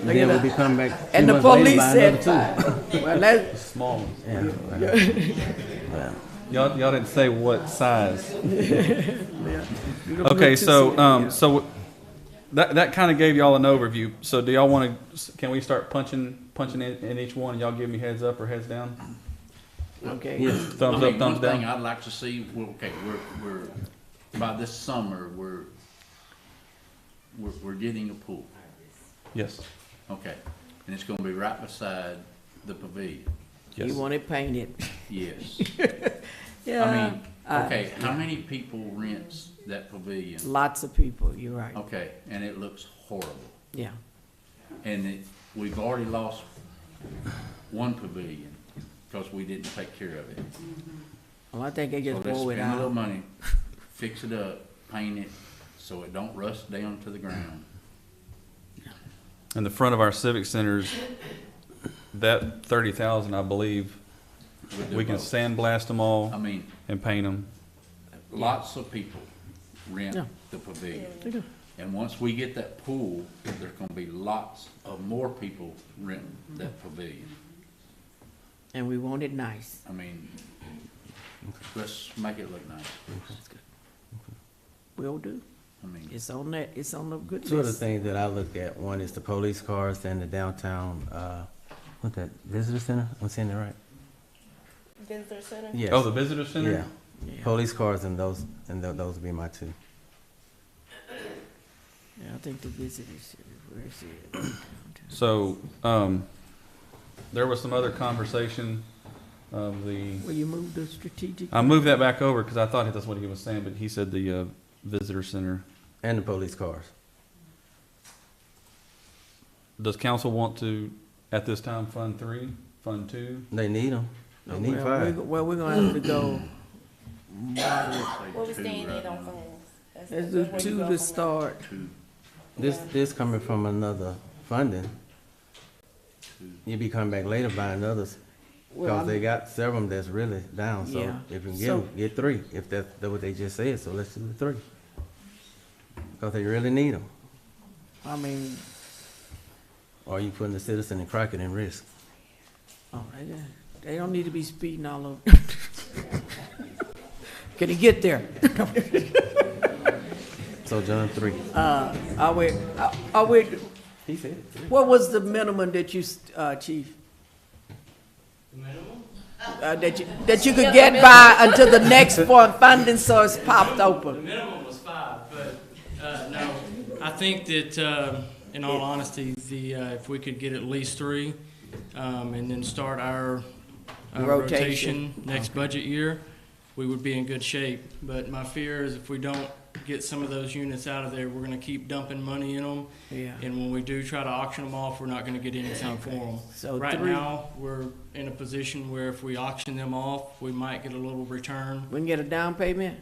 And then we'll be coming back 2
And the
months later,
police
buy
said
another 2.
5. Well, that's,
Small ones.
Yeah. Well,
Y'all didn't say what size.
you gonna
Okay,
put 2
so,
seats,
so that kind of gave y'all an overview. So do y'all want to, can we start punching in each one, and y'all give me heads up or heads down?
yeah. Okay.
yes.
Thumbs up, thumbs
One thing
down?
I'd like to see, okay, we're, by this summer, we're getting a pool,
Yes,
okay? And it's gonna be right beside the pavilion,
You
yes.
want it painted.
yes.
Yeah.
I mean, okay, how many people rents that pavilion?
Lots of people, you're right.
Okay, and it looks horrible.
Yeah.
And we've already lost one pavilion because we didn't take care of it.
Well, I think they
So
just
let's
blow it
spend a little
out.
money, fix it up, paint it, so it don't rust down to the ground.
In the front of our civic centers, that 30,000, I believe,
We'll do
we can
both.
sandblast them all
I mean,
and paint them.
lots of people rent
Yeah.
the pavilion.
They do.
And once we get that pool, there's gonna be lots of more people rent that pavilion.
And we want it nice.
I mean, let's make it look nice.
Will do.
I mean,
It's on that, it's on the good
2 of the
list.
things that I look at, one is the police cars and the downtown, what's that, visitor center? I'm saying that right?
Visitor center?
Yes.
Oh, the visitor center?
Yeah.
Yeah.
Police cars and those would be my 2.
Yeah, I think the visitors, where is it?
So, there was some other conversation of the,
Will you move the strategic?
I moved that back over because I thought that's what he was saying, but he said the visitor center.
And the police cars.
Does council want to, at this time, fund 3, fund 2?
They need them. They need
Well,
5.
Well, we're gonna have to go moderate.
What we
two
still need
right
on
now.
funds. That's-
Let's
that's
do
where you
2
go
to
from
start.
This coming from another funding. You be coming back later buying others,
Well,
because they got several that's really down, so
Yeah.
if you can
So-
get 3, if that's what they just said, so let's do the 3. Because they really need them.
I mean,
Or are you putting the citizen in Crockett in risk?
Oh, they don't need to be speeding all over. Can he get there?
So John 3.
Are we,
He said it.
what was the minimum that you, chief?
Minimum?
That you could get by until the next funding source popped
The
open?
minimum was 5, but, no, I think that, in all honesty, if we could get at least 3, and then start our rotation next budget year, we would be in good shape. But my fear is if we don't get some of those units out of there, we're gonna keep dumping money in them.
Yeah.
And when we do try to auction them off, we're not gonna get anything for them.
So
Right
3.
now, we're in a position where if we auction them off, we might get a little return.
We can get a down payment?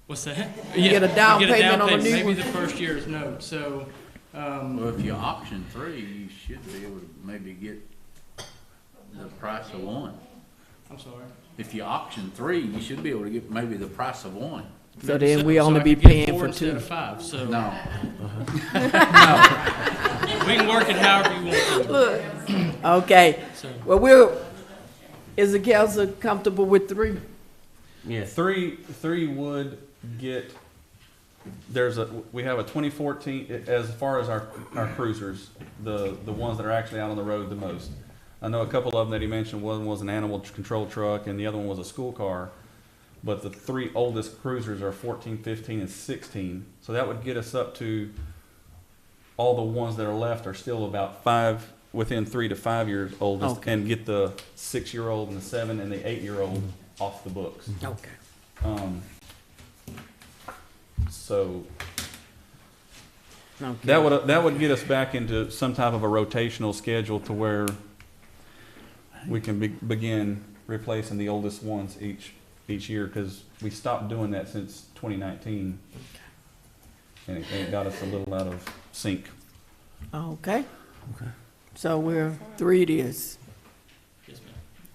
What's that?
You get a down
we get
payment on a new
Maybe
one?
the first year's note, so,
Well, if you auction 3, you should be able to maybe get the price of 1.
I'm sorry.
If you auction 3, you should be able to get maybe the price of 1.
So then we only
I
be
could get
paying
4
for
instead
2.
of 5, so.
No.
We can work it however you want to.
Okay,
So,
well, is the council comfortable with 3?
Yes.
Three would get, we have a 2014, as far as our cruisers, the ones that are actually out on the road the most. I know a couple of them that he mentioned, one was an animal control truck and the other one was a school car. But the 3 oldest cruisers are 14, 15, and 16. So that would get us up to, all the ones that are left are still about within 3 to 5 years oldest,
Okay.
and get the 6-year-old and the 7 and the 8-year-old off the books.
Okay.
So
Okay.
that would get us back into some type of a rotational schedule to where we can begin replacing the oldest ones each year, because we stopped doing that since 2019, and it got us a little out of sync.
Okay. So we're 3 it is.
yes, ma'am.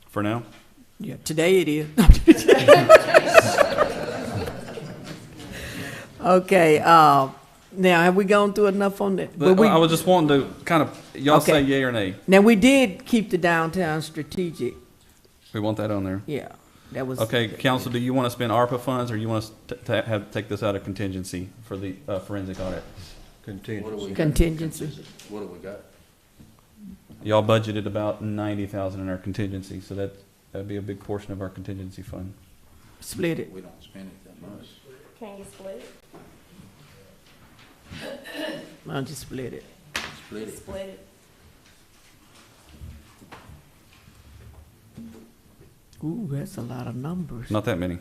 For now,
Yeah, today it is. Okay, now have we gone through enough on that? But
I was just wanting to kind of, y'all say
Okay.
yay or nay.
now we did keep the downtown strategic,
We want that on there.
yeah, that was.
Okay, council, do you want to spend ARPA funds, or you want us to take this out of contingency for the forensic audit?
Contingency.
What do we got?
Y'all budgeted about 90,000 in our contingency, so that'd be a big portion of our contingency fund.
Split it.
We don't spend it that much.
Can you split
I'll just split it.
Split
it?
it.
Split it.
Ooh, that's a lot of numbers.
Not that many.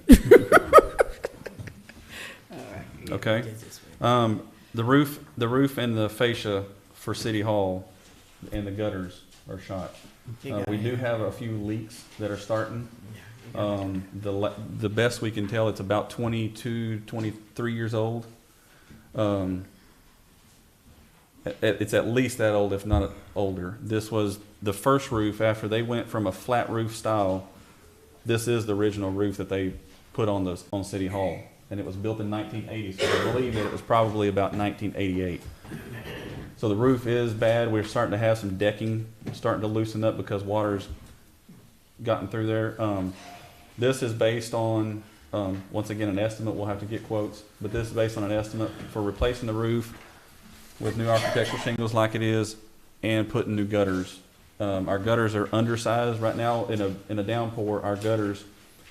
Okay. The roof and the fascia for City Hall and the gutters are shot. We do have a few leaks that are starting. The best we can tell, it's about 22, 23 years old. It's at least that old, if not older. This was the first roof after they went from a flat roof style. This is the original roof that they put on City Hall, and it was built in 1980. So I believe that it was probably about 1988. So the roof is bad. We're starting to have some decking starting to loosen up because water's gotten through there. This is based on, once again, an estimate. We'll have to get quotes, but this is based on an estimate for replacing the roof with new architectural shingles like it is, and putting new gutters. Our gutters are undersized right now. In a downpour, our gutters,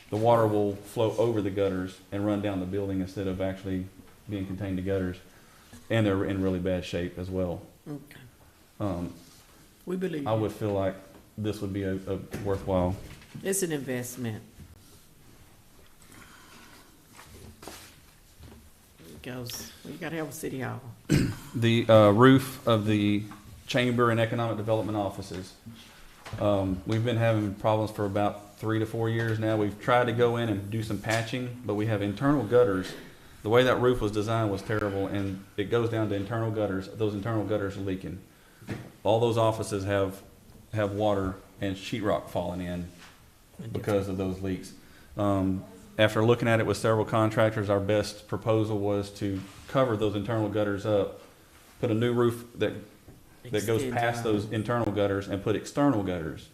the water will flow over the gutters and run down the building instead of actually being contained to gutters. And they're in really bad shape as well.
Okay. We believe
I
you.
would feel like this would be a worthwhile.
It's an investment. Because we gotta have a city hall.
The roof of the chamber and economic development offices. We've been having problems for about 3 to 4 years now. We've tried to go in and do some patching, but we have internal gutters. The way that roof was designed was terrible, and it goes down to internal gutters. Those internal gutters are leaking. All those offices have water and sheetrock falling in because of those leaks. After looking at it with several contractors, our best proposal was to cover those internal gutters up, put a new roof that that goes
Extend
past
out.
those internal gutters and put external gutters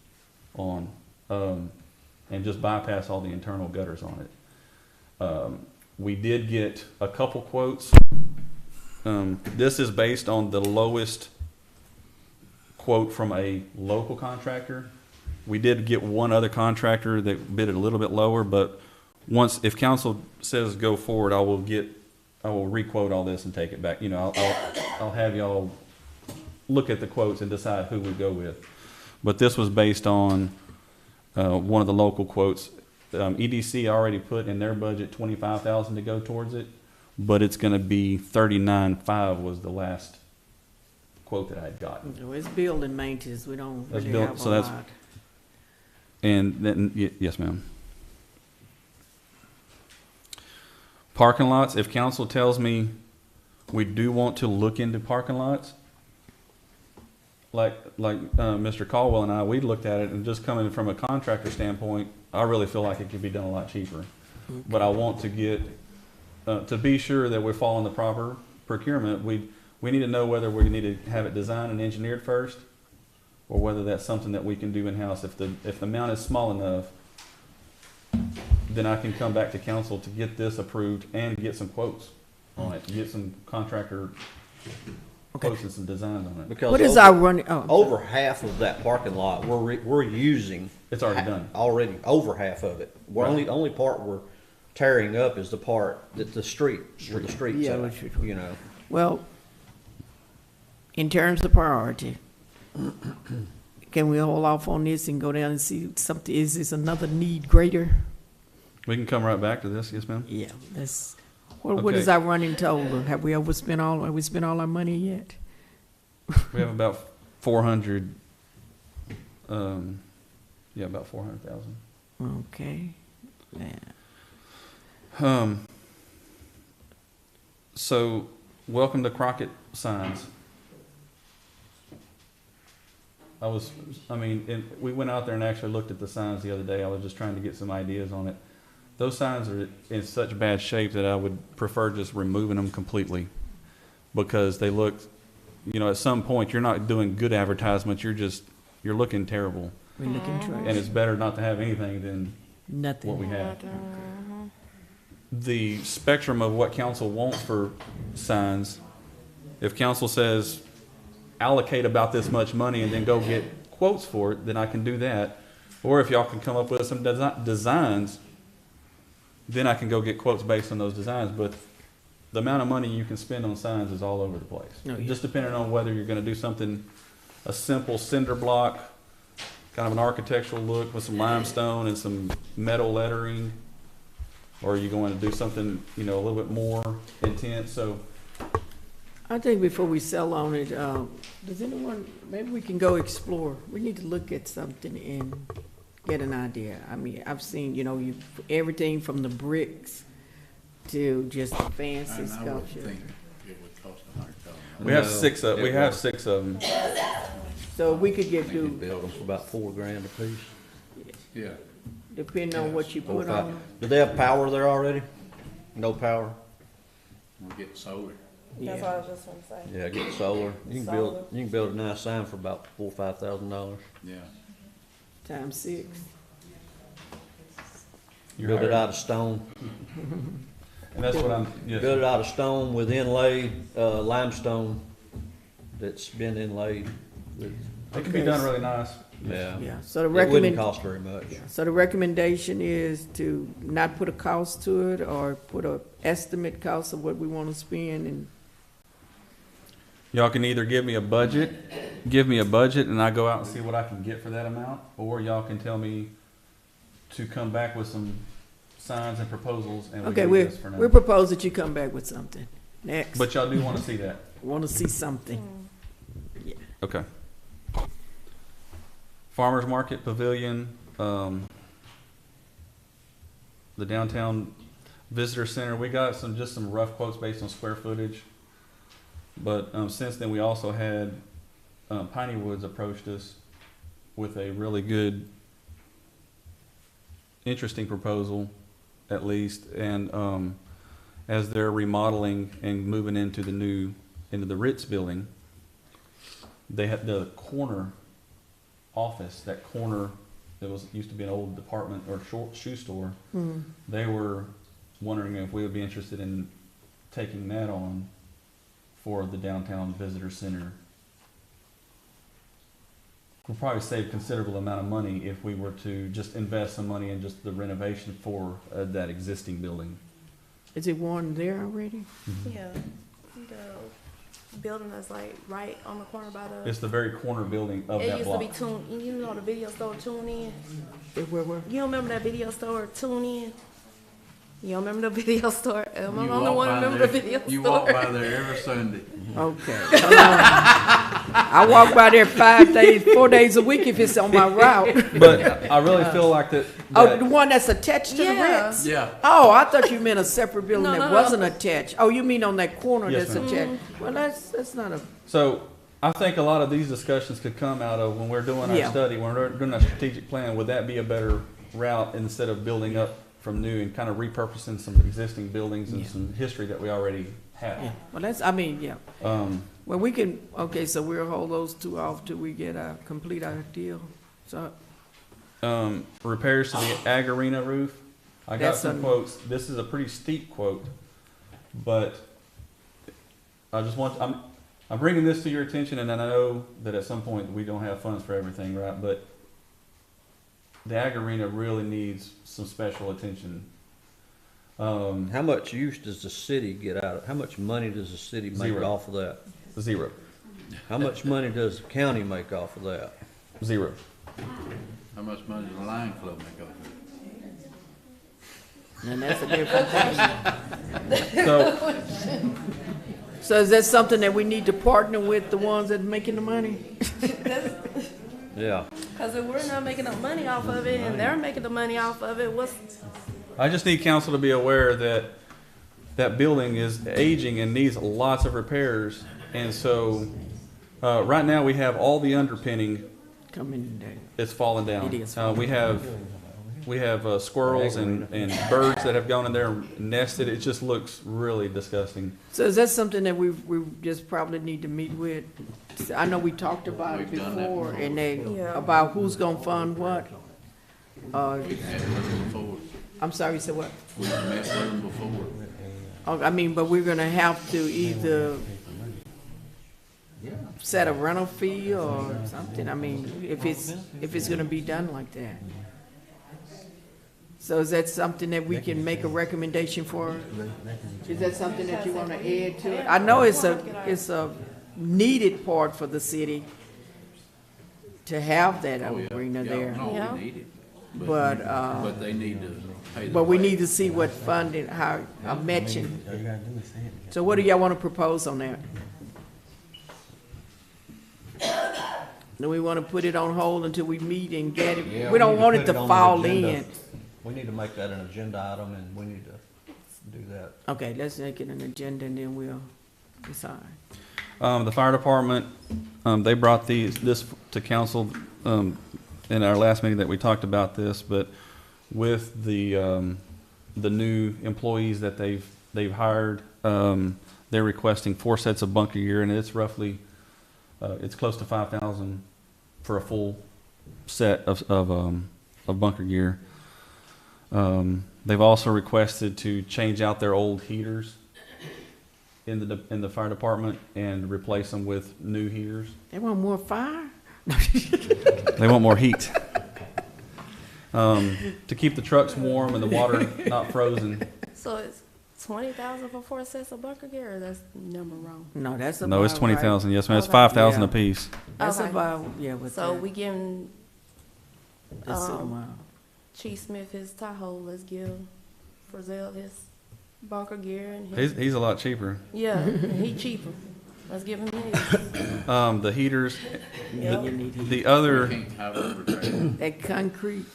on, and just bypass all the internal gutters on it. We did get a couple quotes. This is based on the lowest quote from a local contractor. We did get one other contractor that bid it a little bit lower, but if council says go forward, I will re-quote all this and take it back. You know, I'll have y'all look at the quotes and decide who we go with. But this was based on one of the local quotes. EDC already put in their budget $25,000 to go towards it, but it's going to be $39,500 was the last quote that I had gotten.
So it's building maintenance, we don't
That's
really
built-
have a
so that's-
lot.
And then, yes, ma'am. Parking lots, if council tells me we do want to look into parking lots, like Mr. Caldwell and I, we looked at it, and just coming from a contractor standpoint, I really feel like it could be done a lot cheaper. But I want to get, to be sure that we're following the proper procurement, we need to know whether we need to have it designed and engineered first, or whether that's something that we can do in-house. If the amount is small enough, then I can come back to council to get this approved and get some quotes on it, get some contractor quotes and some designs on it.
Because
What is
over-
our running, oh,
Over half of that parking lot, we're using.
It's already done.
Already, over half of it. We're
Right.
only part we're tearing up is the part that the street, where the street's
Yeah,
at,
we should-
you know.
well, in terms of priority, can we hold off on this and go down and see something, is this another need greater?
We can come right back to this, yes, ma'am?
Yeah, that's, what is
Okay.
our running total? Have we spent all our money yet?
We have about 400, about 400,000.
Okay, yeah.
So, welcome to Crockett signs. We went out there and actually looked at the signs the other day. I was just trying to get some ideas on it. Those signs are in such bad shape that I would prefer just removing them completely, because they look, at some point you're not doing good advertisement. You're looking terrible,
We're looking
and
trash,
it's better not to have anything than what we
nothing.
have. The spectrum of what council wants for signs, if council says allocate about this much money and then go get quotes for it, then I can do that. Or if y'all can come up with some designs, then I can go get quotes based on those designs. But the amount of money you can spend on signs is all over the place.
Oh, yeah.
Just depending on whether you're going to do something, a simple cinder block, kind of an architectural look with some limestone and some metal lettering, or are you going to do something, a little bit more intense? So
I think before we sell on it, does anyone, maybe we can go explore. We need to look at something and get an idea. I mean, I've seen, everything from the bricks to just the fancy sculpture.
It would cost $100,000.
we have
No,
six of
it won't.
6 of them.
So we could
You
get
can
to,
build them for about $4,000 a piece.
Yeah.
depending on what you put on.
Do they have power there already? No power?
We'll get solar.
That's
Yeah.
what I was just gonna say.
Yeah, get solar. You can build a nice sign for about $4,000 or $5,000.
Yeah.
Times 6.
Build it out of stone.
And that's what I'm,
Build
yes.
it out of stone with inlaid, limestone that's been inlaid with,
It can be done really nice.
yeah.
Yeah, so the
It wouldn't
recommend,
cost very much.
so the recommendation is to not put a cost to it or put a estimate cost of what we want to spend and,
Y'all can either give me a budget and I go out and see what I can get for that amount, or y'all can tell me to come back with some signs and proposals and we
okay,
can do this for
we
now.
propose that you come back with something. Next,
But y'all do want to see that.
want to see something.
Okay. Farmers Market Pavilion, the downtown visitor center, we got some rough quotes based on square footage. But since then, we also had Piney Woods approached us with a really good, interesting proposal, at least. And as they're remodeling and moving into the Ritz building, they had the corner office, that corner that used to be an old department or shoe store. They were wondering if we would be interested in taking that on for the downtown visitor center. We'll probably save considerable amount of money if we were to just invest some money in just the renovation for that existing building.
Is it one there already?
Yeah, the building that's like right on the corner by the.
It's the very corner building of
It
that
used
block.
to be Tune, you know the video store Tune In?
Where?
You don't remember that video store Tune In? You don't remember the video store? Am I
You
the only
walk
one
by
remember
there-
the video store?
You walk by there every Sunday.
Okay. I walk by there 4 days a week if it's on my route.
But I really feel like that.
Oh, the one that's attached to the
Yeah.
Ritz?
Yeah.
Oh, I thought you meant a separate building
No,
that
no, no.
wasn't attached. Oh, you mean on that corner
Yes,
that's
ma'am.
attached? Well, that's not a,
So I think a lot of these discussions could come out of when we're doing our
Yeah.
study, when we're doing our strategic plan. Would that be a better route instead of building up from new and kind of repurposing some existing buildings and
Yeah.
some history that we already have?
yeah. Well, that's, I mean, yeah.
Um,
Well, we can, okay, so we'll hold those two off till we get complete our deal. So,
repairs to the Ag Arena roof. I got
That's
some
a-
quotes. This is a pretty steep quote, but I just want, I'm bringing this to your attention, and I know that at some point we don't have funds for everything, right? But the Ag Arena really needs some special attention.
How much use does the city get out of, how much money does the city make
Zero.
off of that?
Zero.
How much money does the county make off of that?
Zero.
How much money does the Lion Club make off of it?
and that's a different thing.
So,
So is that something that we need to partner with the ones that are making the money?
Yeah.
Cause if we're not making no money off of it and they're making the money off of it, what's,
I just need council to be aware that that building is aging and needs lots of repairs. And so, right now we have all the underpinning,
Coming down.
it's falling down.
It is
We have squirrels and birds that have gone in there and nested. It just looks really disgusting.
So is that something that we just probably need to meet with? I know we talked about it
We've done that
before, and
Yeah.
about who's gonna fund what.
Met with them before.
I'm sorry, you said what?
We've met with them before.
Oh, I mean, but we're gonna have to either set a rental fee or something. I mean, if it's gonna be done like that. So is that something that we can make a recommendation for? Is that something that you wanna add to it? I know it's a needed part for the city to have that
Oh, yeah.
arena
Yeah,
there.
no,
Yeah.
we need it.
But,
But they need to pay the.
but we
way.
need to see what funding, how, I'm matching. So what do y'all wanna propose on that? Do we wanna put it on hold until we meet and get it?
Yeah,
We don't
need
want
put
it to
on the
fall
agenda.
in.
We need to make that an agenda item and we need to do that.
Okay, let's make it an agenda and then we'll decide.
The fire department, they brought this to council, in our last meeting that we talked about this, but with the new employees that they've hired, they're requesting 4 sets of bunker gear, and it's roughly, it's close to 5,000 for a full set of bunker gear. They've also requested to change out their old heaters in the fire department and replace them with new heaters.
They want more fire?
They want more heat. To keep the trucks warm and the water not frozen.
so it's 20,000 for 4 sets of bunker gear, or that's number wrong?
No, that's about
No, it's
right.
20,000. Yes, ma'am. It's
Okay.
5,000
Yeah.
apiece.
That's
Okay.
about, yeah, with
So
that.
we giving
That's a while.
Chief Smith his Tahoe, let's give Frizzell his bunker gear and his,
He's a lot cheaper.
yeah, and he cheaper. Let's give him his.
The heaters,
Yeah, you need heat.
the
We
other,
can't have overtrading.
That concrete,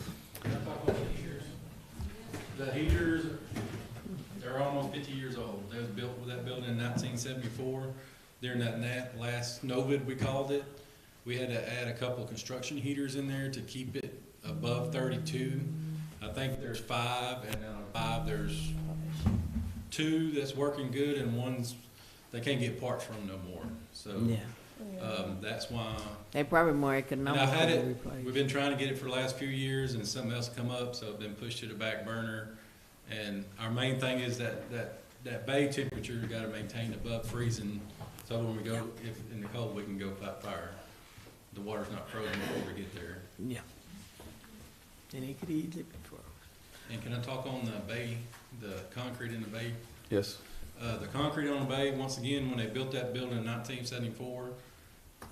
The heaters, they're almost 50 years old. They was built with that building in 1974. During that last NOVID, we called it, we had to add a couple construction heaters in there to keep it above 32. I think there's 5, and out of 5, there's 2 that's working good, and one's, they can't get parts from no more. So
yeah.
That's why,
They probably more
and
economical
I've had
to
it,
replace.
we've been trying to get it for the last few years and something else come up, so it's been pushed to the back burner. And our main thing is that bay temperature gotta maintain above freezing, so when we go, if in the cold, we can go fight fire. The water's not frozen before we get there.
Yeah. And it could easily be frozen.
And can I talk on the bay, the concrete in the bay?
Yes.
The concrete on the bay, once again, when they built that building in 1974,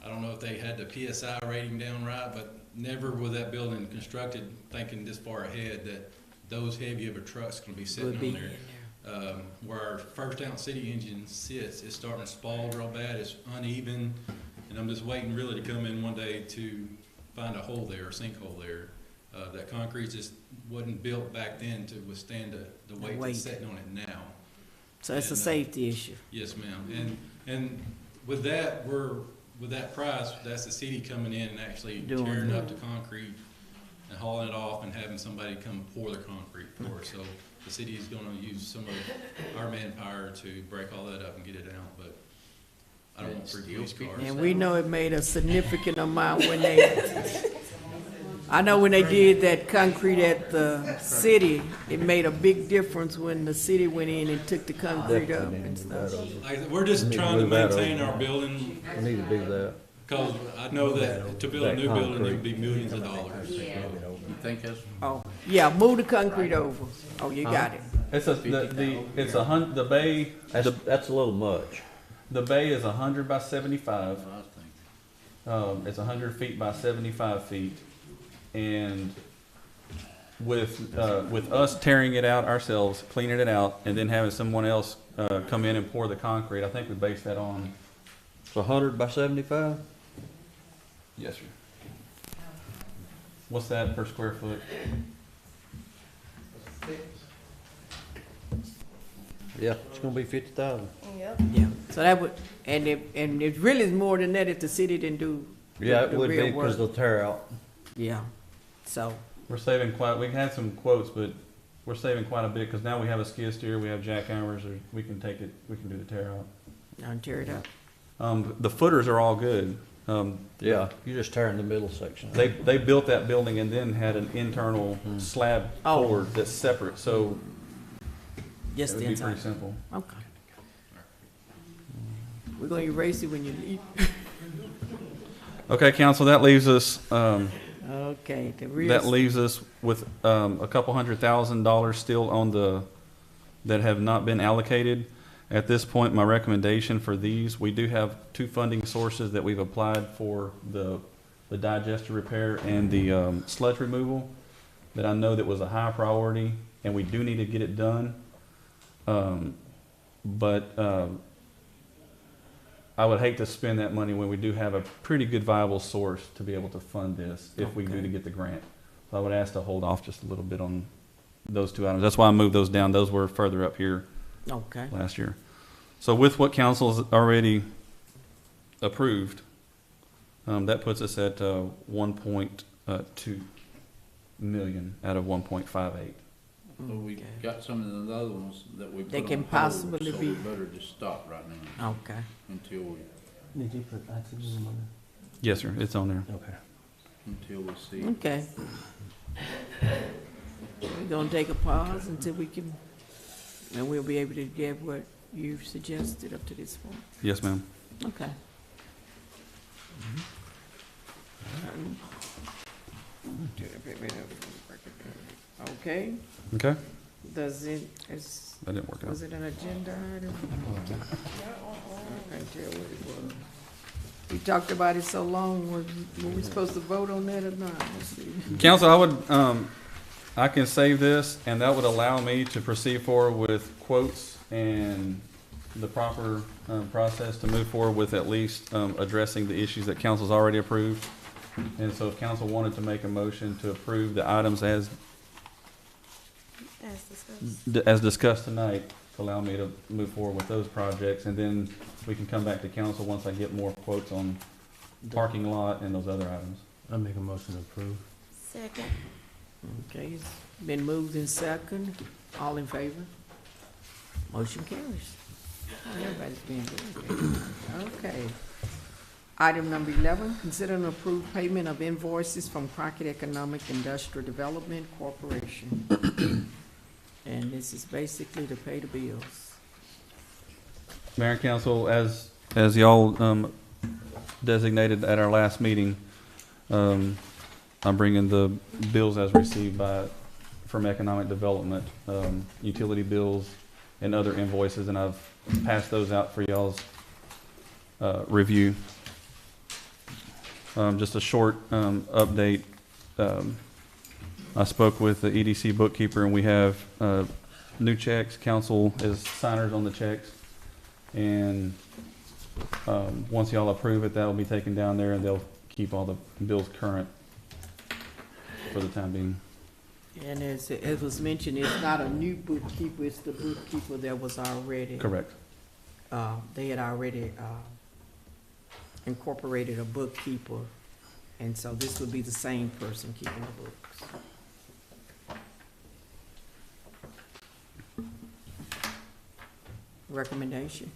I don't know if they had the PSI rating down right, but never was that building constructed thinking this far ahead that those heavy of a truck's gonna be sitting
Would be
on
in
there.
there.
Where our first down city engine sits, it's starting to spall real bad, it's uneven, and I'm just waiting really to come in one day to find a hole there, a sinkhole there. That concrete just wasn't built back then to withstand the weight
weight.
that's sitting on it now.
So it's a
And,
safety issue.
Yes, ma'am. And with that, with that price, that's the city coming in and actually
Doing
tearing up
that.
the concrete and hauling it off and having somebody come pour the concrete for us. So the city is gonna use some of our manpower to break all that up and get it out, but I don't want free police cars.
And we know it made a significant amount when they, I know when they did that concrete at the city, it made a big difference when the city went in and took the concrete up and stuff.
Like, we're just
We need to
trying to
move that
maintain
over.
our building,
We need to do that.
cause I know that to build a
That
new building, it
concrete.
would be millions of dollars.
You think that's?
Oh, yeah, move the concrete over. Oh, you got it.
It's it's the bay,
That's a little much.
the bay is 100 by 75.
I think.
It's 100 feet by 75 feet. And with us tearing it out ourselves, cleaning it out, and then having someone else come in and pour the concrete, I think we based that on.
It's 100 by 75?
Yes, sir. What's that per square foot?
Yeah, it's gonna be 50,000.
Yep.
Yeah, so that would, and it really is more than that if the city didn't do
Yeah, it
the
would
real
be, because
work.
they'll tear out.
Yeah, so,
We're saving we had some quotes, but we're saving quite a bit, because now we have a skid steer, we have jackhammers, or we can do the tear out.
now tear it up.
The footers are all good.
Yeah, you're just tearing the middle section.
They built that building and then had an internal slab
Oh.
poured that's separate, so it
Just
would
the
be pretty
inside.
simple.
Okay. We're gonna erase it when you leave.
Okay, council, that leaves us,
Okay, the real.
that leaves us with, a couple $100,000 still that have not been allocated. At this point, my recommendation for these, we do have two funding sources that we've applied for the digester repair and the, sludge removal, that I know that was a high priority, and we do need to get it done. But I would hate to spend that money when we do have a pretty good viable source to be able to fund this if we do
Okay.
to get the grant. So I would ask to hold off just a little bit on those two items. That's why I moved those down. Those were further up here
Okay,
last year. So with what council's already approved, that puts us at 1.2 million out of 1.58.
So we
Okay.
got some of the other ones that we put
They
on
can
hold,
possibly
so
be-
we better just stop right now
okay.
until we,
Did you put oxygen on
Yes, sir. It's on there.
there? Okay.
until we see.
Okay. We're gonna take a pause until we can, and we'll be able to get what you've suggested up to this point.
Yes, ma'am.
Okay. Okay,
Okay.
does it, is,
That didn't work out.
was it an agenda item? I can't tell what it was. We talked about it so long, were we supposed to vote on that or not? Let's see.
Council, I would, I can save this, and that would allow me to proceed forward with quotes and the proper process to move forward with at least addressing the issues that council's already approved. And so if council wanted to make a motion to approve the items
As discussed.
as discussed tonight, to allow me to move forward with those projects, and then we can come back to council once I get more quotes on parking lot and those other items.
I make a motion to approve.
Second.
Okay, it's been moved in second. All in favor? Motion carries. Oh, everybody's being good. Okay. Item number 11, consider and approve payment of invoices from Crockett Economic Industrial Development Corporation. And this is basically to pay the bills.
Mayor and council, as y'all designated at our last meeting, I'm bringing the bills as received from economic development, utility bills and other invoices, and I've passed those out for y'all's review. Just a short update. I spoke with the EDC bookkeeper, and we have new checks. Council is signers on the checks, and once y'all approve it, that will be taken down there, and they'll keep all the bills current for the time being.
And as it was mentioned, it's not a new bookkeeper, it's the bookkeeper that was already.
Correct.
They had already incorporated a bookkeeper, and so this would be the same person keeping the books. Recommendation?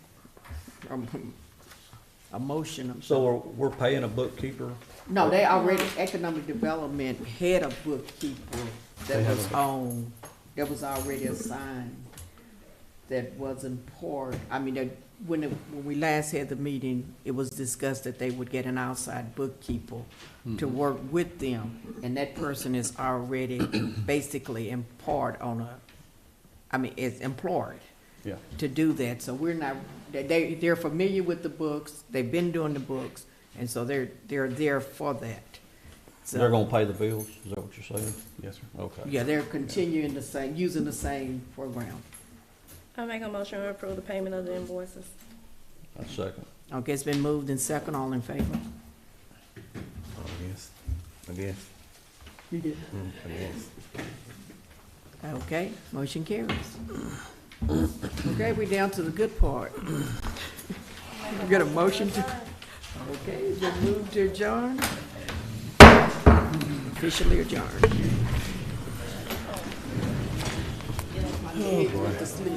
A motion, I'm
So
sorry.
we're paying a bookkeeper?
No, they already, economic development had a bookkeeper
They
that
have
was
a
on, that was already assigned, that wasn't part, I mean, that, when we last had the meeting, it was discussed that they would get an outside bookkeeper to work with them, and that person is already basically in part is employed
Yeah.
to do that, so we're not, they're familiar with the books, they've been doing the books, and so they're there for that. So-
They're gonna pay the bills, is that what you're saying?
Yes, sir.
Okay.
Yeah, they're continuing using the same program.
I make a motion to approve the payment of the invoices.
That's second.
Okay, it's been moved in second, all in favor?
I guess.
You did.
I guess.
Okay, motion carries. Okay, we down to the good part. We got a motion to, okay, it's been moved to adjourn. Officially adjourned. Oh, boy. To sleep.